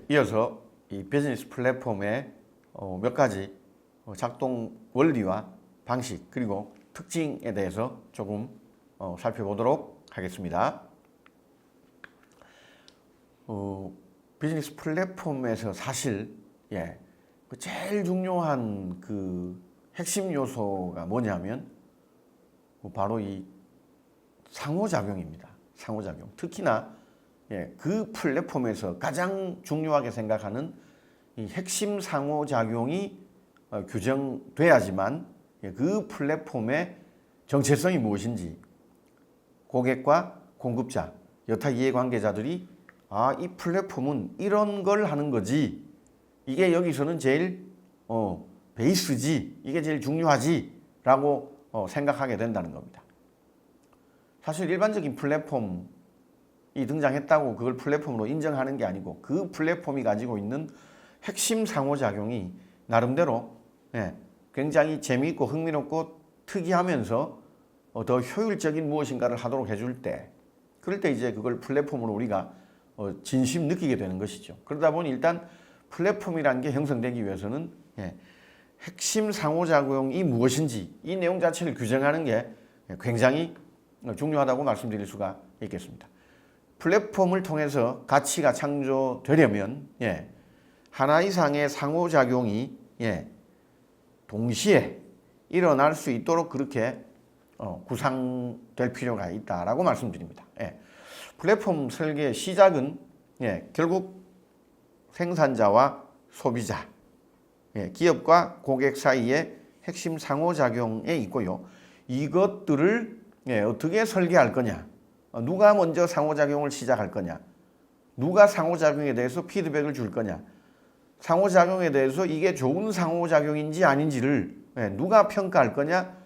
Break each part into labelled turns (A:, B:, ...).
A: 이어서 이 비즈니스 플랫폼의 몇 가지 작동 원리와 방식 그리고 특징에 대해서 조금 살펴보도록 하겠습니다. 비즈니스 플랫폼에서 사실 제일 중요한 그 핵심 요소가 뭐냐면 바로 이 상호작용입니다. 상호작용. 특히나 그 플랫폼에서 가장 중요하게 생각하는 이 핵심 상호작용이 규정돼야지만 그 플랫폼의 정체성이 무엇인지 고객과 공급자, 여타 이해관계자들이 이 플랫폼은 이런 걸 하는 거지, 이게 여기서는 제일 베이스지, 이게 제일 중요하지 라고 생각하게 된다는 겁니다. 사실 일반적인 플랫폼이 등장했다고 그걸 플랫폼으로 인정하는 게 아니고 그 플랫폼이 가지고 있는 핵심 상호작용이 나름대로 굉장히 재미있고 흥미롭고 특이하면서 더 효율적인 무엇인가를 하도록 해줄 때, 그럴 때 이제 그걸 플랫폼으로 우리가 진심 느끼게 되는 것이죠. 그러다 보니 일단 플랫폼이라는 게 형성되기 위해서는 핵심 상호작용이 무엇인지 이 내용 자체를 규정하는 게 굉장히 중요하다고 말씀드릴 수가 있겠습니다. 플랫폼을 통해서 가치가 창조되려면 하나 이상의 상호작용이 동시에 일어날 수 있도록 그렇게 구상될 필요가 있다라고 말씀드립니다. 플랫폼 설계의 시작은 결국 생산자와 소비자, 기업과 고객 사이의 핵심 상호작용에 있고요. 이것들을 어떻게 설계할 거냐, 누가 먼저 상호작용을 시작할 거냐, 누가 상호작용에 대해서 피드백을 줄 거냐, 상호작용에 대해서 이게 좋은 상호작용인지 아닌지를 누가 평가할 거냐,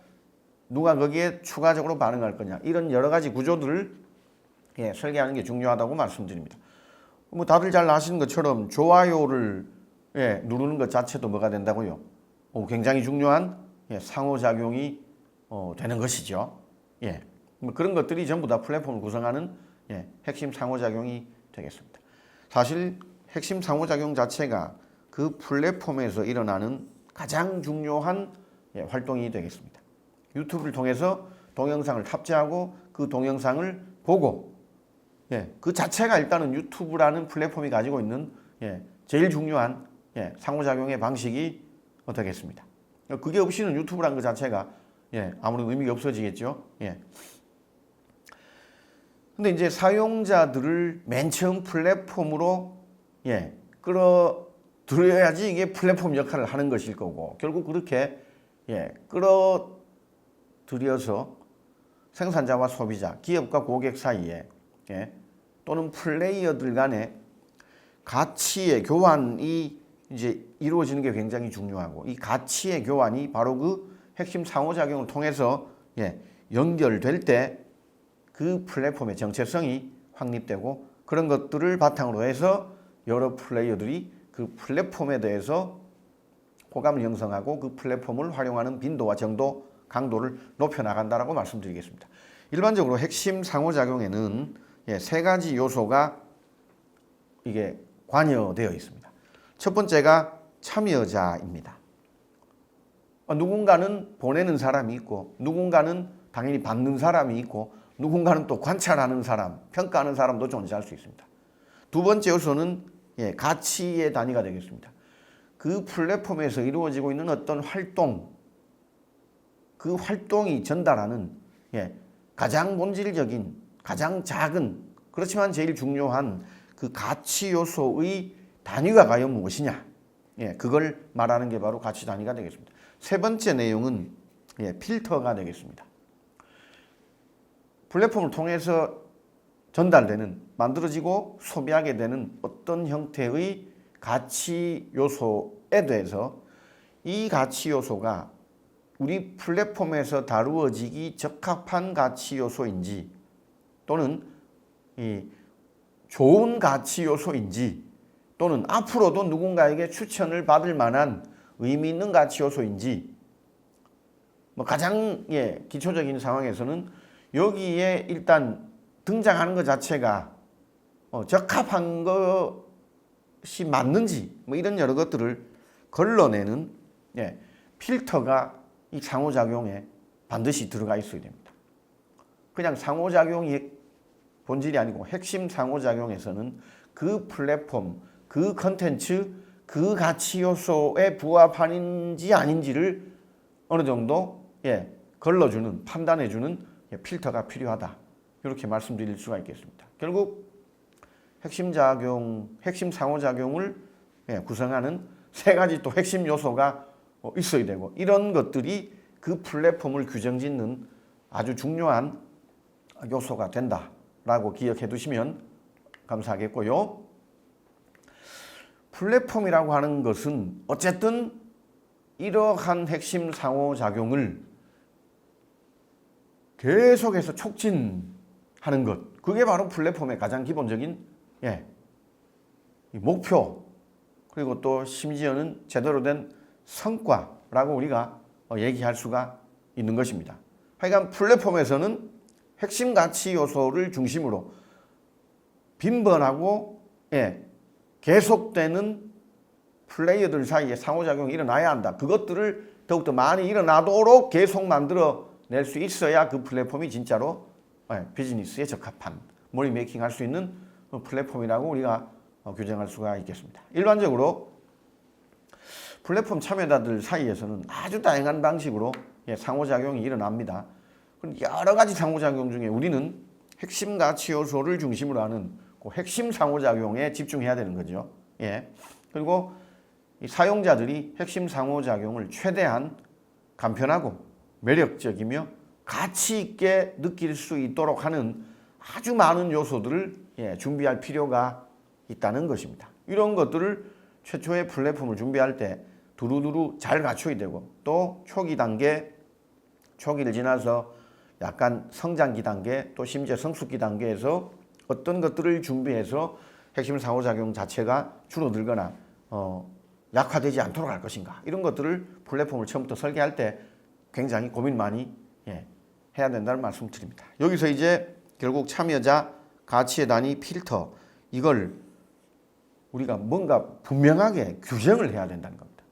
A: 누가 거기에 추가적으로 반응할 거냐, 이런 여러 가지 구조들을 설계하는 게 중요하다고 말씀드립니다. 다들 잘 아시는 것처럼 좋아요를 누르는 것 자체도 뭐가 된다고요? 굉장히 중요한 상호작용이 되는 것이죠. 그런 것들이 전부 다 플랫폼을 구성하는 핵심 상호작용이 되겠습니다. 사실 핵심 상호작용 자체가 그 플랫폼에서 일어나는 가장 중요한 활동이 되겠습니다. 유튜브를 통해서 동영상을 탑재하고 그 동영상을 보고 그 자체가 일단은 유튜브라는 플랫폼이 가지고 있는 제일 중요한 상호작용의 방식이 되겠습니다. 그게 없이는 유튜브라는 것 자체가 아무런 의미가 없어지겠죠. 근데 이제 사용자들을 맨 처음 플랫폼으로 끌어들여야지 이게 플랫폼 역할을 하는 것일 거고, 결국 그렇게 끌어들여서 생산자와 소비자, 기업과 고객 사이에 또는 플레이어들 간의 가치의 교환이 이제 이루어지는 게 굉장히 중요하고, 이 가치의 교환이 바로 그 핵심 상호작용을 통해서 연결될 때 그 플랫폼의 정체성이 확립되고, 그런 것들을 바탕으로 해서 여러 플레이어들이 그 플랫폼에 대해서 호감을 형성하고 그 플랫폼을 활용하는 빈도와 정도, 강도를 높여나간다라고 말씀드리겠습니다. 일반적으로 핵심 상호작용에는 세 가지 요소가 이게 관여되어 있습니다. 첫 번째가 참여자입니다. 누군가는 보내는 사람이 있고, 누군가는 당연히 받는 사람이 있고, 누군가는 또 관찰하는 사람, 평가하는 사람도 존재할 수 있습니다. 두 번째 요소는 가치의 단위가 되겠습니다. 그 플랫폼에서 이루어지고 있는 어떤 활동, 그 활동이 전달하는 가장 본질적인, 가장 작은, 그렇지만 제일 중요한 그 가치 요소의 단위가 과연 무엇이냐, 그걸 말하는 게 바로 가치 단위가 되겠습니다. 세 번째 내용은 필터가 되겠습니다. 플랫폼을 통해서 전달되는, 만들어지고 소비하게 되는 어떤 형태의 가치 요소에 대해서 이 가치 요소가 우리 플랫폼에서 다루어지기 적합한 가치 요소인지, 또는 이 좋은 가치 요소인지 또는 앞으로도 누군가에게 추천을 받을 만한 의미 있는 가치 요소인지 뭐 가장 기초적인 상황에서는 여기에 일단 등장하는 것 자체가 적합한 것이 맞는지 뭐 이런 여러 것들을 걸러내는 필터가 이 상호작용에 반드시 들어가 있어야 됩니다. 그냥 상호작용이 본질이 아니고 핵심 상호작용에서는 그 플랫폼, 그 컨텐츠, 그 가치 요소에 부합하는지 아닌지를 어느 정도 걸러주는, 판단해주는 필터가 필요하다. 이렇게 말씀드릴 수가 있겠습니다. 결국 핵심 상호작용을 구성하는 세 가지 또 핵심 요소가 있어야 되고 이런 것들이 그 플랫폼을 규정짓는 아주 중요한 요소가 된다라고 기억해 두시면 감사하겠고요. 플랫폼이라고 하는 것은 어쨌든 이러한 핵심 상호작용을 계속해서 촉진하는 것, 그게 바로 플랫폼의 가장 기본적인 목표, 그리고 또 심지어는 제대로 된 성과라고 우리가 얘기할 수가 있는 것입니다. 하여간 플랫폼에서는 핵심 가치 요소를 중심으로 빈번하고 계속되는 플레이어들 사이에 상호작용이 일어나야 한다. 그것들을 더욱더 많이 일어나도록 계속 만들어낼 수 있어야 그 플랫폼이 진짜로 비즈니스에 적합한 머니메이킹 할 수 있는 플랫폼이라고 우리가 규정할 수가 있겠습니다. 일반적으로 플랫폼 참여자들 사이에서는 아주 다양한 방식으로 상호작용이 일어납니다. 여러 가지 상호작용 중에 우리는 핵심 가치 요소를 중심으로 하는 그 핵심 상호작용에 집중해야 되는 거죠. 그리고 이 사용자들이 핵심 상호작용을 최대한 간편하고 매력적이며 가치 있게 느낄 수 있도록 하는 아주 많은 요소들을 준비할 필요가 있다는 것입니다. 이런 것들을 최초의 플랫폼을 준비할 때 두루두루 잘 갖춰야 되고 또 초기를 지나서 약간 성장기 단계 또 심지어 성숙기 단계에서 어떤 것들을 준비해서 핵심 상호작용 자체가 줄어들거나 약화되지 않도록 할 것인가, 이런 것들을 플랫폼을 처음부터 설계할 때 굉장히 고민 많이 해야 된다는 말씀 드립니다. 여기서 이제 결국 참여자 가치의 단위 필터, 이걸 우리가 뭔가 분명하게 규정을 해야 된다는 겁니다.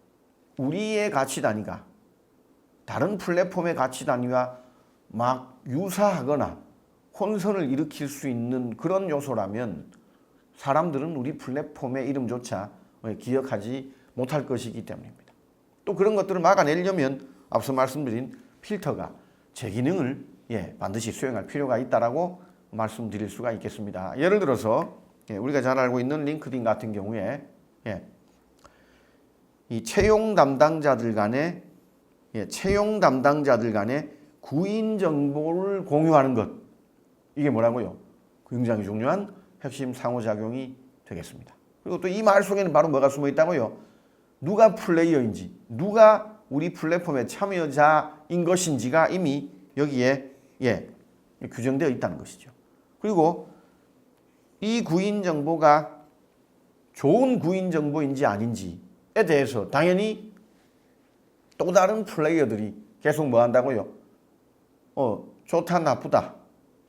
A: 우리의 가치 단위가 다른 플랫폼의 가치 단위와 막 유사하거나 혼선을 일으킬 수 있는 그런 요소라면 사람들은 우리 플랫폼의 이름조차 기억하지 못할 것이기 때문입니다. 또 그런 것들을 막아내려면 앞서 말씀드린 필터가 제 기능을 반드시 수행할 필요가 있다라고 말씀드릴 수가 있겠습니다. 예를 들어서 우리가 잘 알고 있는 링크드인 같은 경우에 이 채용 담당자들 간의 구인 정보를 공유하는 것, 이게 뭐라고요? 굉장히 중요한 핵심 상호작용이 되겠습니다. 그리고 또 이 말 속에는 바로 뭐가 숨어 있다고요? 누가 플레이어인지, 누가 우리 플랫폼의 참여자인 것인지가 이미 여기에 규정되어 있다는 것이죠. 그리고 이 구인 정보가 좋은 구인 정보인지 아닌지에 대해서 당연히 또 다른 플레이어들이 계속 뭐 한다고요? 좋다, 나쁘다,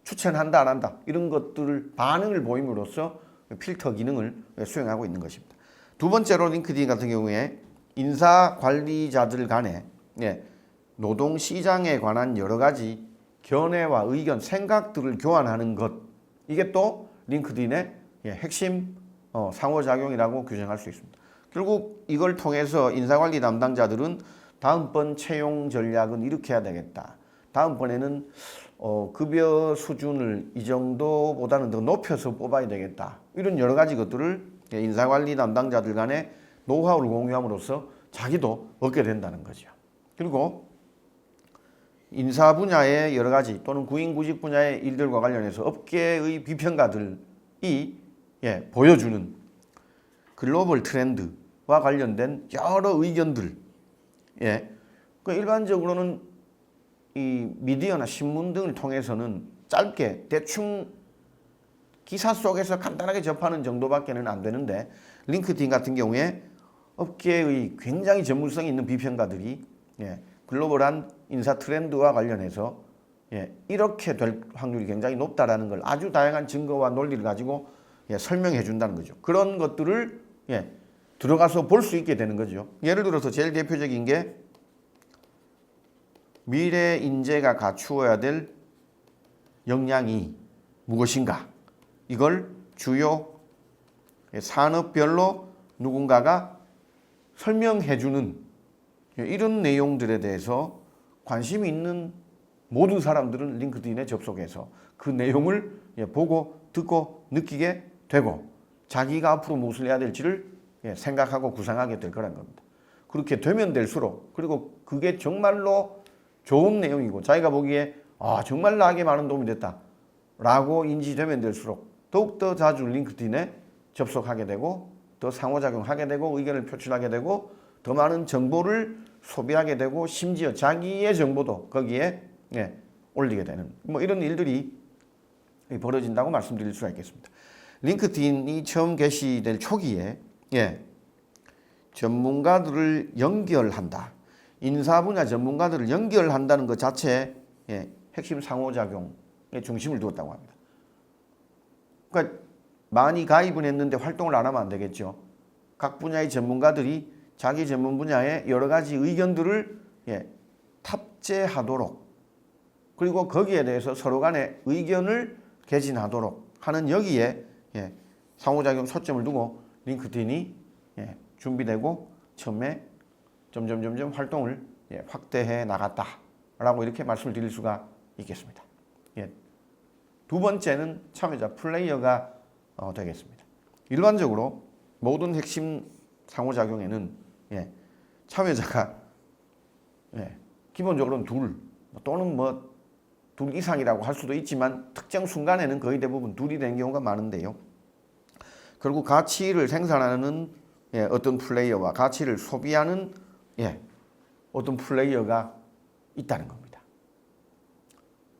A: 추천한다, 안 한다, 이런 것들을 반응을 보임으로써 필터 기능을 수행하고 있는 것입니다. 두 번째로 링크드인 같은 경우에 인사 관리자들 간에 노동시장에 관한 여러 가지 견해와 의견, 생각들을 교환하는 것, 이게 또 링크드인의 핵심 상호작용이라고 규정할 수 있습니다. 결국 이걸 통해서 인사관리 담당자들은 다음번 채용 전략은 이렇게 해야 되겠다, 다음번에는 급여 수준을 이 정도보다는 더 높여서 뽑아야 되겠다, 이런 여러 가지 것들을 인사관리 담당자들 간에 노하우를 공유함으로써 자기도 얻게 된다는 거죠. 그리고 인사 분야의 여러 가지 또는 구인구직 분야의 일들과 관련해서 업계의 비평가들이 보여주는 글로벌 트렌드와 관련된 여러 의견들, 그 일반적으로는 이 미디어나 신문 등을 통해서는 짧게 대충 기사 속에서 간단하게 접하는 정도밖에는 안 되는데 링크드인 같은 경우에 업계의 굉장히 전문성이 있는 비평가들이 글로벌한 인사 트렌드와 관련해서 이렇게 될 확률이 굉장히 높다라는 걸 아주 다양한 증거와 논리를 가지고 설명해 준다는 거죠. 그런 것들을 들어가서 볼 수 있게 되는 거죠. 예를 들어서 제일 대표적인 게 미래 인재가 갖추어야 될 역량이 무엇인가, 이걸 주요 산업별로 누군가가 설명해 주는 이런 내용들에 대해서 관심이 있는 모든 사람들은 링크드인에 접속해서 그 내용을 보고 듣고 느끼게 되고 자기가 앞으로 무엇을 해야 될지를 생각하고 구상하게 될 거란 겁니다. 그렇게 되면 될수록, 그리고 그게 정말로 좋은 내용이고 자기가 보기에 정말 나에게 많은 도움이 됐다 라고 인지되면 될수록 더욱더 자주 링크드인에 접속하게 되고 더 상호작용하게 되고 의견을 표출하게 되고 더 많은 정보를 소비하게 되고 심지어 자기의 정보도 거기에 올리게 되는 이런 일들이 벌어진다고 말씀드릴 수가 있겠습니다. 링크드인이 처음 개시될 초기에 전문가들을 연결한다. 인사 분야 전문가들을 연결한다는 것 자체에 핵심 상호작용에 중심을 두었다고 합니다. 그러니까 많이 가입은 했는데 활동을 안 하면 안 되겠죠. 각 분야의 전문가들이 자기 전문 분야의 여러 가지 의견들을 탑재하도록, 그리고 거기에 대해서 서로 간에 의견을 개진하도록 하는 여기에 상호작용 초점을 두고 링크드인이 준비되고 처음에 점점 활동을 확대해 나갔다라고 이렇게 말씀을 드릴 수가 있겠습니다. 두 번째는 참여자 플레이어가 되겠습니다. 일반적으로 모든 핵심 상호작용에는 참여자가 기본적으로는 둘 또는 둘 이상이라고 할 수도 있지만 특정 순간에는 거의 대부분 둘이 되는 경우가 많은데요. 결국 가치를 생산하는 어떤 플레이어와 가치를 소비하는 어떤 플레이어가 있다는 겁니다.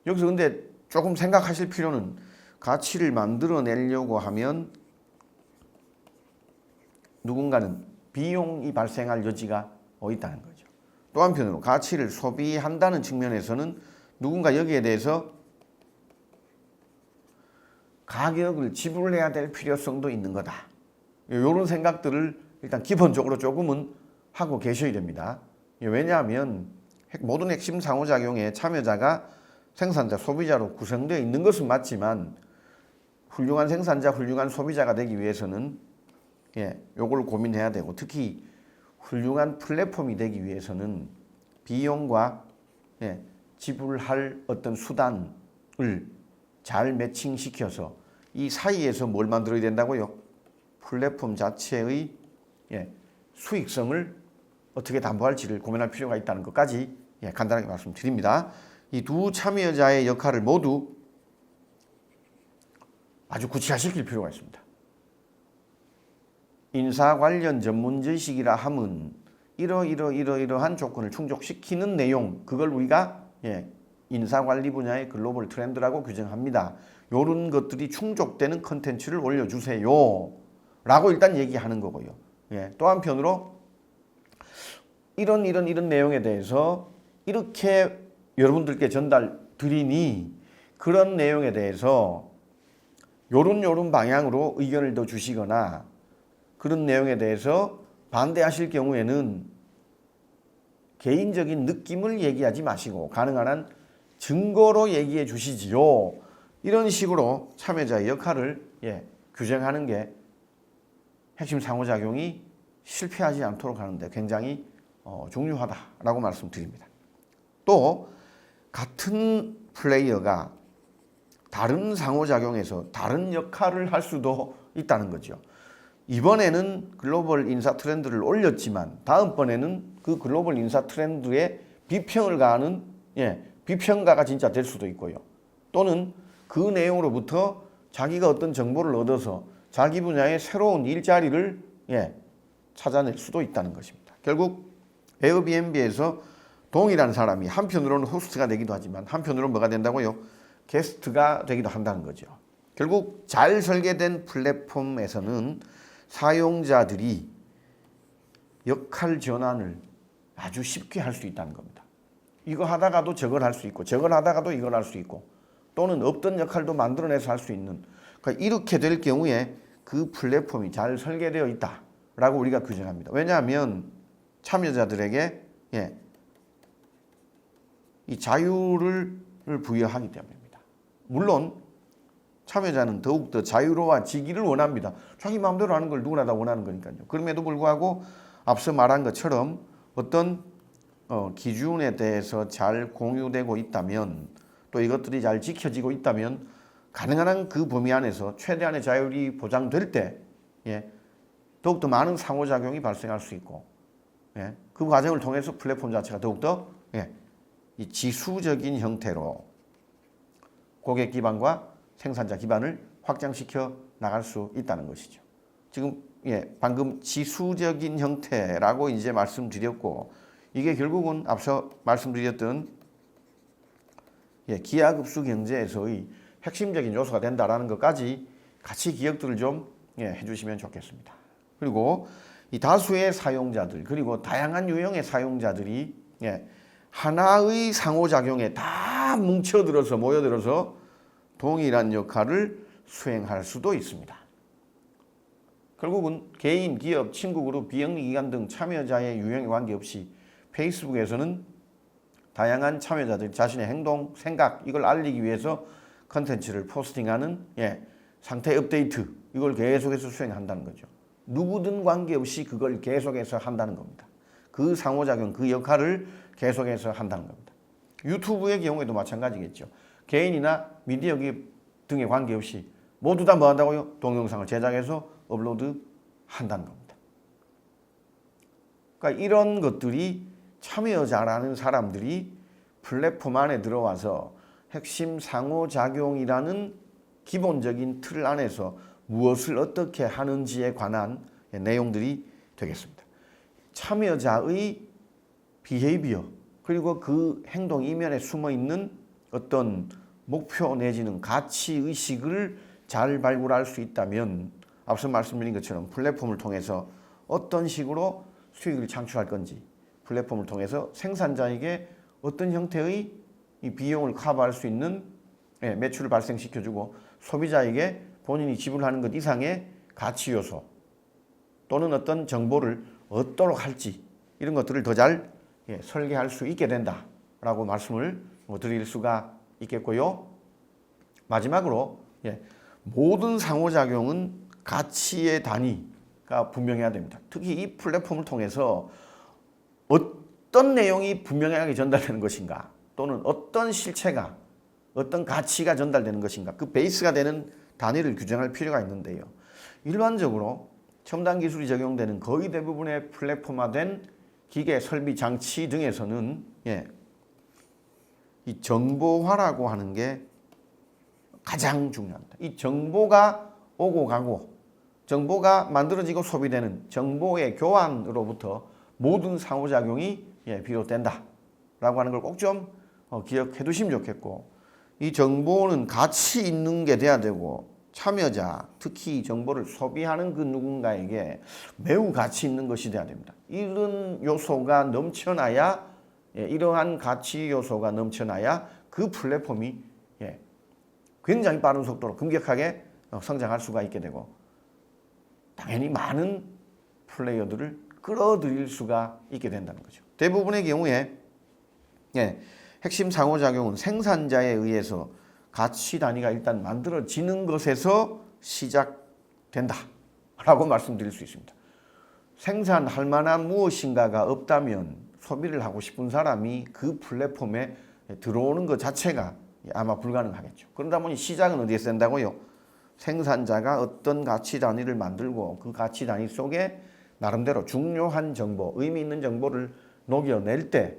A: 여기서 근데 조금 생각하실 필요는, 가치를 만들어내려고 하면 누군가는 비용이 발생할 여지가 있다는 거죠. 또 한편으로 가치를 소비한다는 측면에서는 누군가 여기에 대해서 가격을 지불해야 될 필요성도 있는 거다. 이런 생각들을 일단 기본적으로 조금은 하고 계셔야 됩니다. 왜냐하면 모든 핵심 상호작용에 참여자가 생산자, 소비자로 구성되어 있는 것은 맞지만 훌륭한 생산자, 훌륭한 소비자가 되기 위해서는 요걸 고민해야 되고, 특히 훌륭한 플랫폼이 되기 위해서는 비용과 지불할 어떤 수단을 잘 매칭시켜서 이 사이에서 뭘 만들어야 된다고요? 플랫폼 자체의 수익성을 어떻게 담보할지를 고민할 필요가 있다는 것까지 간단하게 말씀드립니다. 이 두 참여자의 역할을 모두 아주 구체화시킬 필요가 있습니다. 인사 관련 전문 지식이라 함은 이러한 조건을 충족시키는 내용, 그걸 우리가 인사관리 분야의 글로벌 트렌드라고 규정합니다. 이런 것들이 충족되는 컨텐츠를 올려주세요 라고 일단 얘기하는 거고요. 또 한편으로 이런 내용에 대해서 이렇게 여러분들께 전달 드리니 그런 내용에 대해서 요런 방향으로 의견을 더 주시거나 그런 내용에 대해서 반대하실 경우에는 개인적인 느낌을 얘기하지 마시고 가능한 한 증거로 얘기해 주시지요. 이런 식으로 참여자의 역할을 규정하는 게 핵심 상호작용이 실패하지 않도록 하는데 굉장히 중요하다라고 말씀드립니다. 또 같은 플레이어가 다른 상호작용에서 다른 역할을 할 수도 있다는 거죠. 이번에는 글로벌 인사 트렌드를 올렸지만 다음번에는 그 글로벌 인사 트렌드에 비평을 가하는 비평가가 진짜 될 수도 있고요. 또는 그 내용으로부터 자기가 어떤 정보를 얻어서 자기 분야의 새로운 일자리를 찾아낼 수도 있다는 것입니다. 결국 에어비앤비에서 동일한 사람이 한편으로는 호스트가 되기도 하지만 한편으로는 뭐가 된다고요? 게스트가 되기도 한다는 거죠. 결국 잘 설계된 플랫폼에서는 사용자들이 역할 전환을 아주 쉽게 할 수 있다는 겁니다. 이거 하다가도 저걸 할 수 있고 저걸 하다가도 이걸 할 수 있고 또는 없던 역할도 만들어내서 할 수 있는, 그러니까 이렇게 될 경우에 그 플랫폼이 잘 설계되어 있다라고 우리가 규정합니다. 왜냐하면 참여자들에게 이 자유를 부여하기 때문입니다. 물론 참여자는 더욱더 자유로워지기를 원합니다. 자기 마음대로 하는 걸 누구나 다 원하는 거니까요. 그럼에도 불구하고 앞서 말한 것처럼 어떤 기준에 대해서 잘 공유되고 있다면, 또 이것들이 잘 지켜지고 있다면 가능한 한 그 범위 안에서 최대한의 자율이 보장될 때 더욱더 많은 상호작용이 발생할 수 있고, 그 과정을 통해서 플랫폼 자체가 더욱더 이 지수적인 형태로 고객 기반과 생산자 기반을 확장시켜 나갈 수 있다는 것이죠. 지금 방금 지수적인 형태라고 이제 말씀드렸고, 이게 결국은 앞서 말씀드렸던 기하급수 경제에서의 핵심적인 요소가 된다라는 것까지 같이 기억들을 좀 해주시면 좋겠습니다. 그리고 이 다수의 사용자들 그리고 다양한 유형의 사용자들이 하나의 상호작용에 다 뭉쳐들어서 모여들어서 동일한 역할을 수행할 수도 있습니다. 결국은 개인, 기업, 친구 그룹, 비영리기관 등 참여자의 유형에 관계없이 페이스북에서는 다양한 참여자들이 자신의 행동, 생각 이걸 알리기 위해서 컨텐츠를 포스팅하는 상태 업데이트 이걸 계속해서 수행한다는 거죠. 누구든 관계없이 그걸 계속해서 한다는 겁니다. 그 상호작용, 그 역할을 계속해서 한다는 겁니다. 유튜브의 경우에도 마찬가지겠죠. 개인이나 미디어 기업 등에 관계없이 모두 다 뭐 한다고요? 동영상을 제작해서 업로드 한다는 겁니다. 그러니까 이런 것들이 참여자라는 사람들이 플랫폼 안에 들어와서 핵심 상호작용이라는 기본적인 틀 안에서 무엇을 어떻게 하는지에 관한 내용들이 되겠습니다. 참여자의 비헤이비어 그리고 그 행동 이면에 숨어있는 어떤 목표 내지는 가치의식을 잘 발굴할 수 있다면 앞서 말씀드린 것처럼 플랫폼을 통해서 어떤 식으로 수익을 창출할 건지, 플랫폼을 통해서 생산자에게 어떤 형태의 이 비용을 커버할 수 있는 매출을 발생시켜주고 소비자에게 본인이 지불하는 것 이상의 가치 요소 또는 어떤 정보를 얻도록 할지 이런 것들을 더 잘 설계할 수 있게 된다라고 말씀을 드릴 수가 있겠고요. 마지막으로 모든 상호작용은 가치의 단위가 분명해야 됩니다. 특히 이 플랫폼을 통해서 어떤 내용이 분명하게 전달되는 것인가 또는 어떤 실체가 어떤 가치가 전달되는 것인가 그 베이스가 되는 단위를 규정할 필요가 있는데요. 일반적으로 첨단 기술이 적용되는 거의 대부분의 플랫폼화된 기계, 설비, 장치 등에서는 이 정보화라고 하는 게 가장 중요합니다. 이 정보가 오고 가고 정보가 만들어지고 소비되는 정보의 교환으로부터 모든 상호작용이 비롯된다라고 하는 걸 꼭 좀 기억해 두시면 좋겠고, 이 정보는 가치 있는 게 돼야 되고 참여자, 특히 정보를 소비하는 그 누군가에게 매우 가치 있는 것이 돼야 됩니다. 이런 요소가 넘쳐나야, 이러한 가치 요소가 넘쳐나야 그 플랫폼이 굉장히 빠른 속도로 급격하게 성장할 수가 있게 되고 당연히 많은 플레이어들을 끌어들일 수가 있게 된다는 거죠. 대부분의 경우에 핵심 상호작용은 생산자에 의해서 가치 단위가 일단 만들어지는 것에서 시작된다라고 말씀드릴 수 있습니다. 생산할 만한 무엇인가가 없다면 소비를 하고 싶은 사람이 그 플랫폼에 들어오는 것 자체가 아마 불가능하겠죠. 그러다 보니 시작은 어디에서 된다고요? 생산자가 어떤 가치 단위를 만들고 그 가치 단위 속에 나름대로 중요한 정보, 의미 있는 정보를 녹여낼 때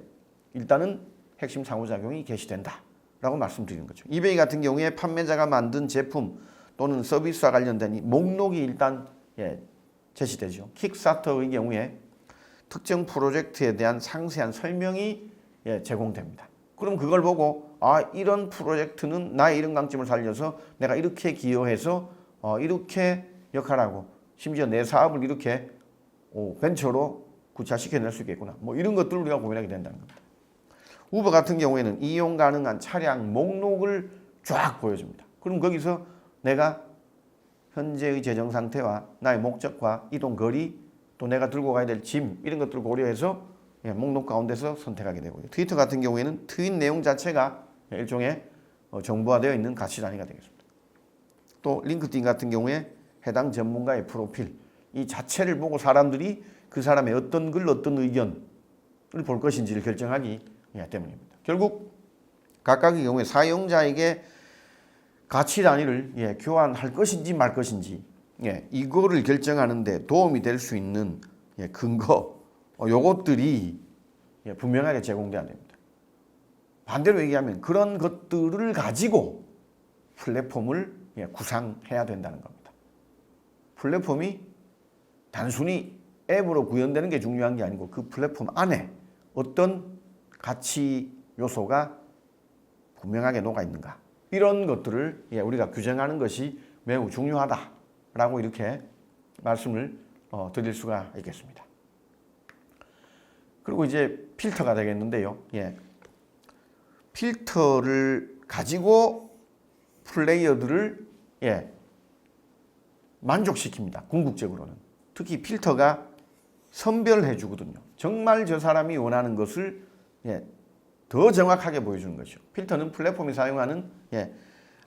A: 일단은 핵심 상호작용이 개시된다 라고 말씀드리는 거죠. 이베이 같은 경우에 판매자가 만든 제품 또는 서비스와 관련된 이 목록이 일단 제시되죠. 킥스타터의 경우에 특정 프로젝트에 대한 상세한 설명이 제공됩니다. 그럼 그걸 보고 이런 프로젝트는 나의 이런 강점을 살려서 내가 이렇게 기여해서 이렇게 역할하고 심지어 내 사업을 이렇게 벤처로 구체화시켜낼 수 있겠구나. 뭐 이런 것들을 우리가 고민하게 된다는 겁니다. 우버 같은 경우에는 이용 가능한 차량 목록을 쫙 보여줍니다. 그럼 거기서 내가 현재의 재정 상태와 나의 목적과 이동 거리 또 내가 들고 가야 될 짐 이런 것들을 고려해서 목록 가운데서 선택하게 되고요. 트위터 같은 경우에는 트윗 내용 자체가 일종의 정보화되어 있는 가치 단위가 되겠습니다. 또 링크드인 같은 경우에 해당 전문가의 프로필 이 자체를 보고 사람들이 그 사람의 어떤 글 어떤 의견을 볼 것인지를 결정하기 때문입니다. 결국 각각의 경우에 사용자에게 가치 단위를 교환할 것인지 말 것인지 이거를 결정하는 데 도움이 될 수 있는 근거 요것들이 분명하게 제공돼야 됩니다. 반대로 얘기하면 그런 것들을 가지고 플랫폼을 구상해야 된다는 겁니다. 플랫폼이 단순히 앱으로 구현되는 게 중요한 게 아니고 그 플랫폼 안에 어떤 가치 요소가 분명하게 녹아 있는가 이런 것들을 우리가 규정하는 것이 매우 중요하다라고 이렇게 말씀을 드릴 수가 있겠습니다. 그리고 이제 필터가 되겠는데요. 필터를 가지고 플레이어들을 만족시킵니다. 궁극적으로는. 특히 필터가 선별해 주거든요. 정말 저 사람이 원하는 것을 더 정확하게 보여주는 것이죠. 필터는 플랫폼이 사용하는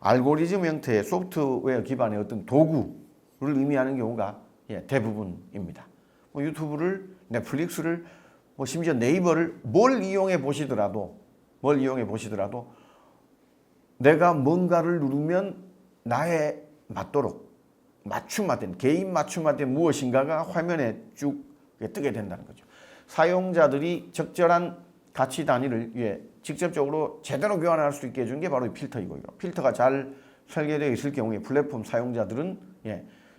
A: 알고리즘 형태의 소프트웨어 기반의 어떤 도구를 의미하는 경우가 대부분입니다. 뭐 유튜브를, 넷플릭스를, 뭐 심지어 네이버를 뭘 이용해 보시더라도 내가 뭔가를 누르면 나에 맞도록 맞춤화된 개인 맞춤화된 무엇인가가 화면에 쭉 뜨게 된다는 거죠. 사용자들이 적절한 가치 단위를 직접적으로 제대로 교환할 수 있게 해주는 게 바로 이 필터이고요. 필터가 잘 설계되어 있을 경우에 플랫폼 사용자들은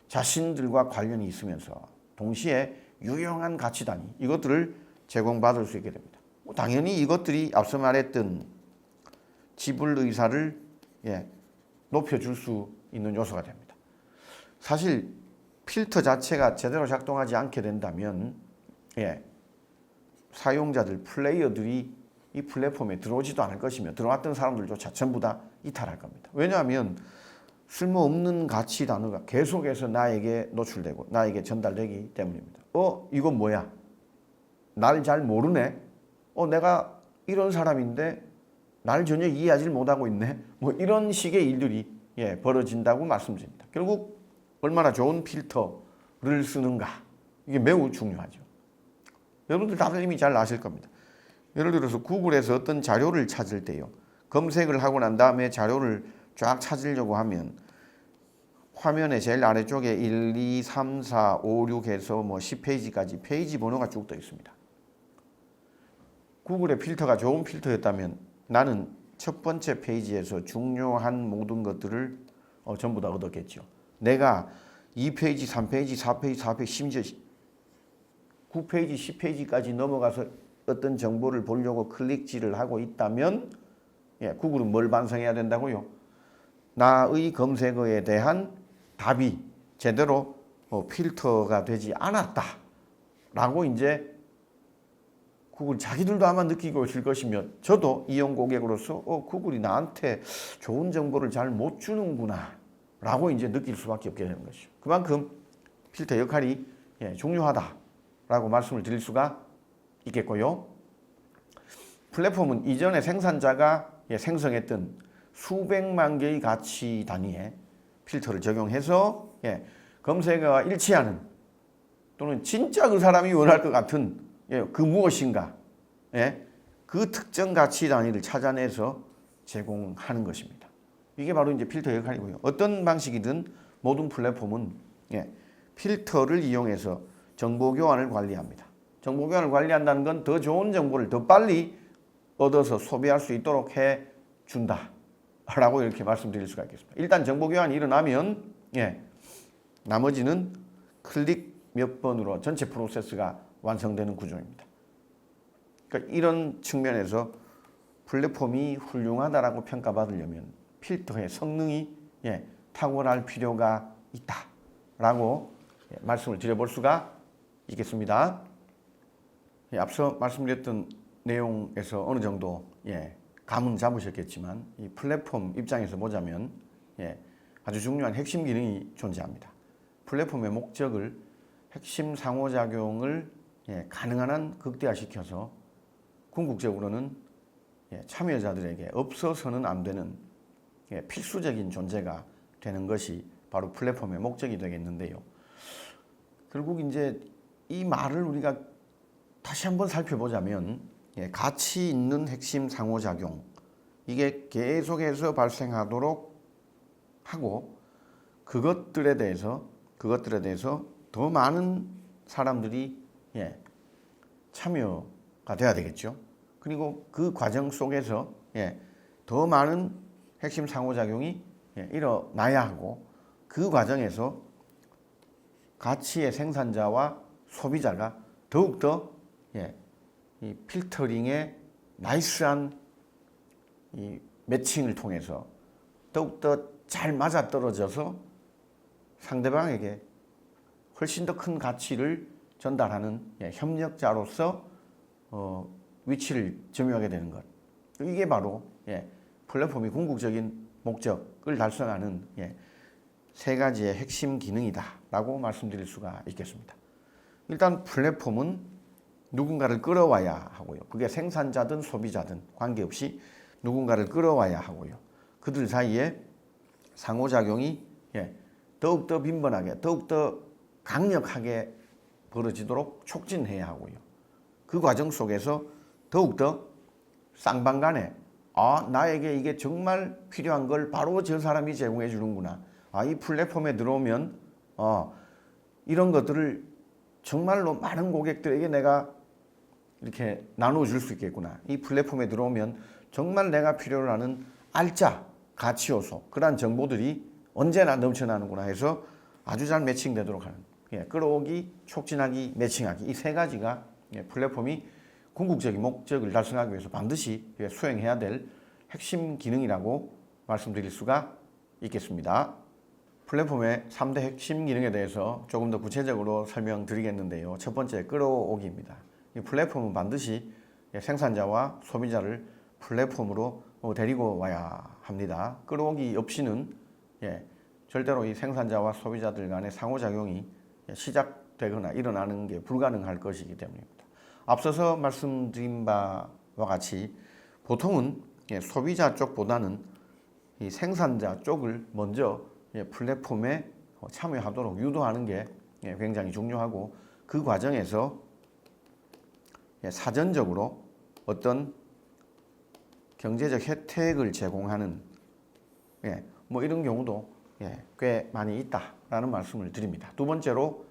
A: 자신들과 관련이 있으면서 동시에 유용한 가치 단위 이것들을 제공받을 수 있게 됩니다. 당연히 이것들이 앞서 말했던 지불 의사를 높여줄 수 있는 요소가 됩니다. 사실 필터 자체가 제대로 작동하지 않게 된다면 사용자들, 플레이어들이 이 플랫폼에 들어오지도 않을 것이며 들어왔던 사람들조차 전부 다 이탈할 겁니다. 왜냐하면 쓸모없는 가치 단어가 계속해서 나에게 노출되고 나에게 전달되기 때문입니다. 이건 뭐야? 날 잘 모르네? 내가 이런 사람인데 날 전혀 이해하지 못하고 있네? 뭐 이런 식의 일들이 벌어진다고 말씀드립니다. 결국 얼마나 좋은 필터를 쓰는가 이게 매우 중요하죠. 여러분들 다들 이미 잘 아실 겁니다. 예를 들어서 구글에서 어떤 자료를 찾을 때요. 검색을 하고 난 다음에 자료를 쫙 찾으려고 하면 화면의 제일 아래쪽에 1, 2, 3, 4, 5, 6 해서 뭐 10페이지까지 페이지 번호가 쭉 떠 있습니다. 구글의 필터가 좋은 필터였다면 나는 첫 번째 페이지에서 중요한 모든 것들을 전부 다 얻었겠죠. 내가 2페이지, 3페이지, 4페이지, 4페이지, 심지어 9페이지, 10페이지까지 넘어가서 어떤 정보를 보려고 클릭질을 하고 있다면 구글은 뭘 반성해야 된다고요? 나의 검색어에 대한 답이 제대로 필터가 되지 않았다라고 이제 구글 자기들도 아마 느끼고 있을 것이며 저도 이용 고객으로서 구글이 나한테 좋은 정보를 잘 못 주는구나 라고 이제 느낄 수밖에 없게 되는 것이죠. 그만큼 필터 역할이 중요하다라고 말씀을 드릴 수가 있겠고요. 플랫폼은 이전에 생산자가 생성했던 수백만 개의 가치 단위에 필터를 적용해서 검색어와 일치하는 또는 진짜 그 사람이 원할 것 같은 그 무엇인가 그 특정 가치 단위를 찾아내서 제공하는 것입니다. 이게 바로 이제 필터 역할이고요. 어떤 방식이든 모든 플랫폼은 필터를 이용해서 정보 교환을 관리합니다. 정보 교환을 관리한다는 건 더 좋은 정보를 더 빨리 얻어서 소비할 수 있도록 해 준다라고 이렇게 말씀드릴 수가 있겠습니다. 일단 정보 교환이 일어나면 나머지는 클릭 몇 번으로 전체 프로세스가 완성되는 구조입니다. 그러니까 이런 측면에서 플랫폼이 훌륭하다라고 평가받으려면 필터의 성능이 탁월할 필요가 있다라고 말씀을 드려볼 수가 있겠습니다. 앞서 말씀드렸던 내용에서 어느 정도 감은 잡으셨겠지만 이 플랫폼 입장에서 보자면 아주 중요한 핵심 기능이 존재합니다. 플랫폼의 목적을 핵심 상호작용을 가능한 한 극대화시켜서 궁극적으로는 참여자들에게 없어서는 안 되는 필수적인 존재가 되는 것이 바로 플랫폼의 목적이 되겠는데요. 결국 이제 이 말을 우리가 다시 한번 살펴보자면 가치 있는 핵심 상호작용, 이게 계속해서 발생하도록 하고 그것들에 대해서 더 많은 사람들이 참여가 돼야 되겠죠. 그리고 그 과정 속에서 더 많은 핵심 상호작용이 일어나야 하고 그 과정에서 가치의 생산자와 소비자가 더욱더 이 필터링의 나이스한 이 매칭을 통해서 더욱더 잘 맞아떨어져서 상대방에게 훨씬 더 큰 가치를 전달하는 협력자로서 위치를 점유하게 되는 것. 이게 바로 플랫폼이 궁극적인 목적을 달성하는 세 가지의 핵심 기능이다라고 말씀드릴 수가 있겠습니다. 일단 플랫폼은 누군가를 끌어와야 하고요. 그게 생산자든 소비자든 관계없이 누군가를 끌어와야 하고요. 그들 사이에 상호작용이 더욱더 빈번하게, 더욱더 강력하게 벌어지도록 촉진해야 하고요. 그 과정 속에서 더욱더 쌍방간에 나에게 이게 정말 필요한 걸 바로 저 사람이 제공해 주는구나. 이 플랫폼에 들어오면 이런 것들을 정말로 많은 고객들에게 내가 이렇게 나눠줄 수 있겠구나. 이 플랫폼에 들어오면 정말 내가 필요로 하는 알짜, 가치 요소, 그러한 정보들이 언제나 넘쳐나는구나 해서 아주 잘 매칭되도록 하는, 끌어오기, 촉진하기, 매칭하기, 이 세 가지가 플랫폼이 궁극적인 목적을 달성하기 위해서 반드시 수행해야 될 핵심 기능이라고 말씀드릴 수가 있겠습니다. 플랫폼의 3대 핵심 기능에 대해서 조금 더 구체적으로 설명드리겠는데요. 첫 번째, 끌어오기입니다. 이 플랫폼은 반드시 생산자와 소비자를 플랫폼으로 데리고 와야 합니다. 끌어오기 없이는 절대로 이 생산자와 소비자들 간의 상호작용이 시작되거나 일어나는 게 불가능할 것이기 때문입니다. 앞서서 말씀드린 바와 같이 보통은 소비자 쪽보다는 이 생산자 쪽을 먼저 플랫폼에 참여하도록 유도하는 게 굉장히 중요하고 그 과정에서 사전적으로 어떤 경제적 혜택을 제공하는 뭐 이런 경우도 꽤 많이 있다라는 말씀을 드립니다. 두 번째로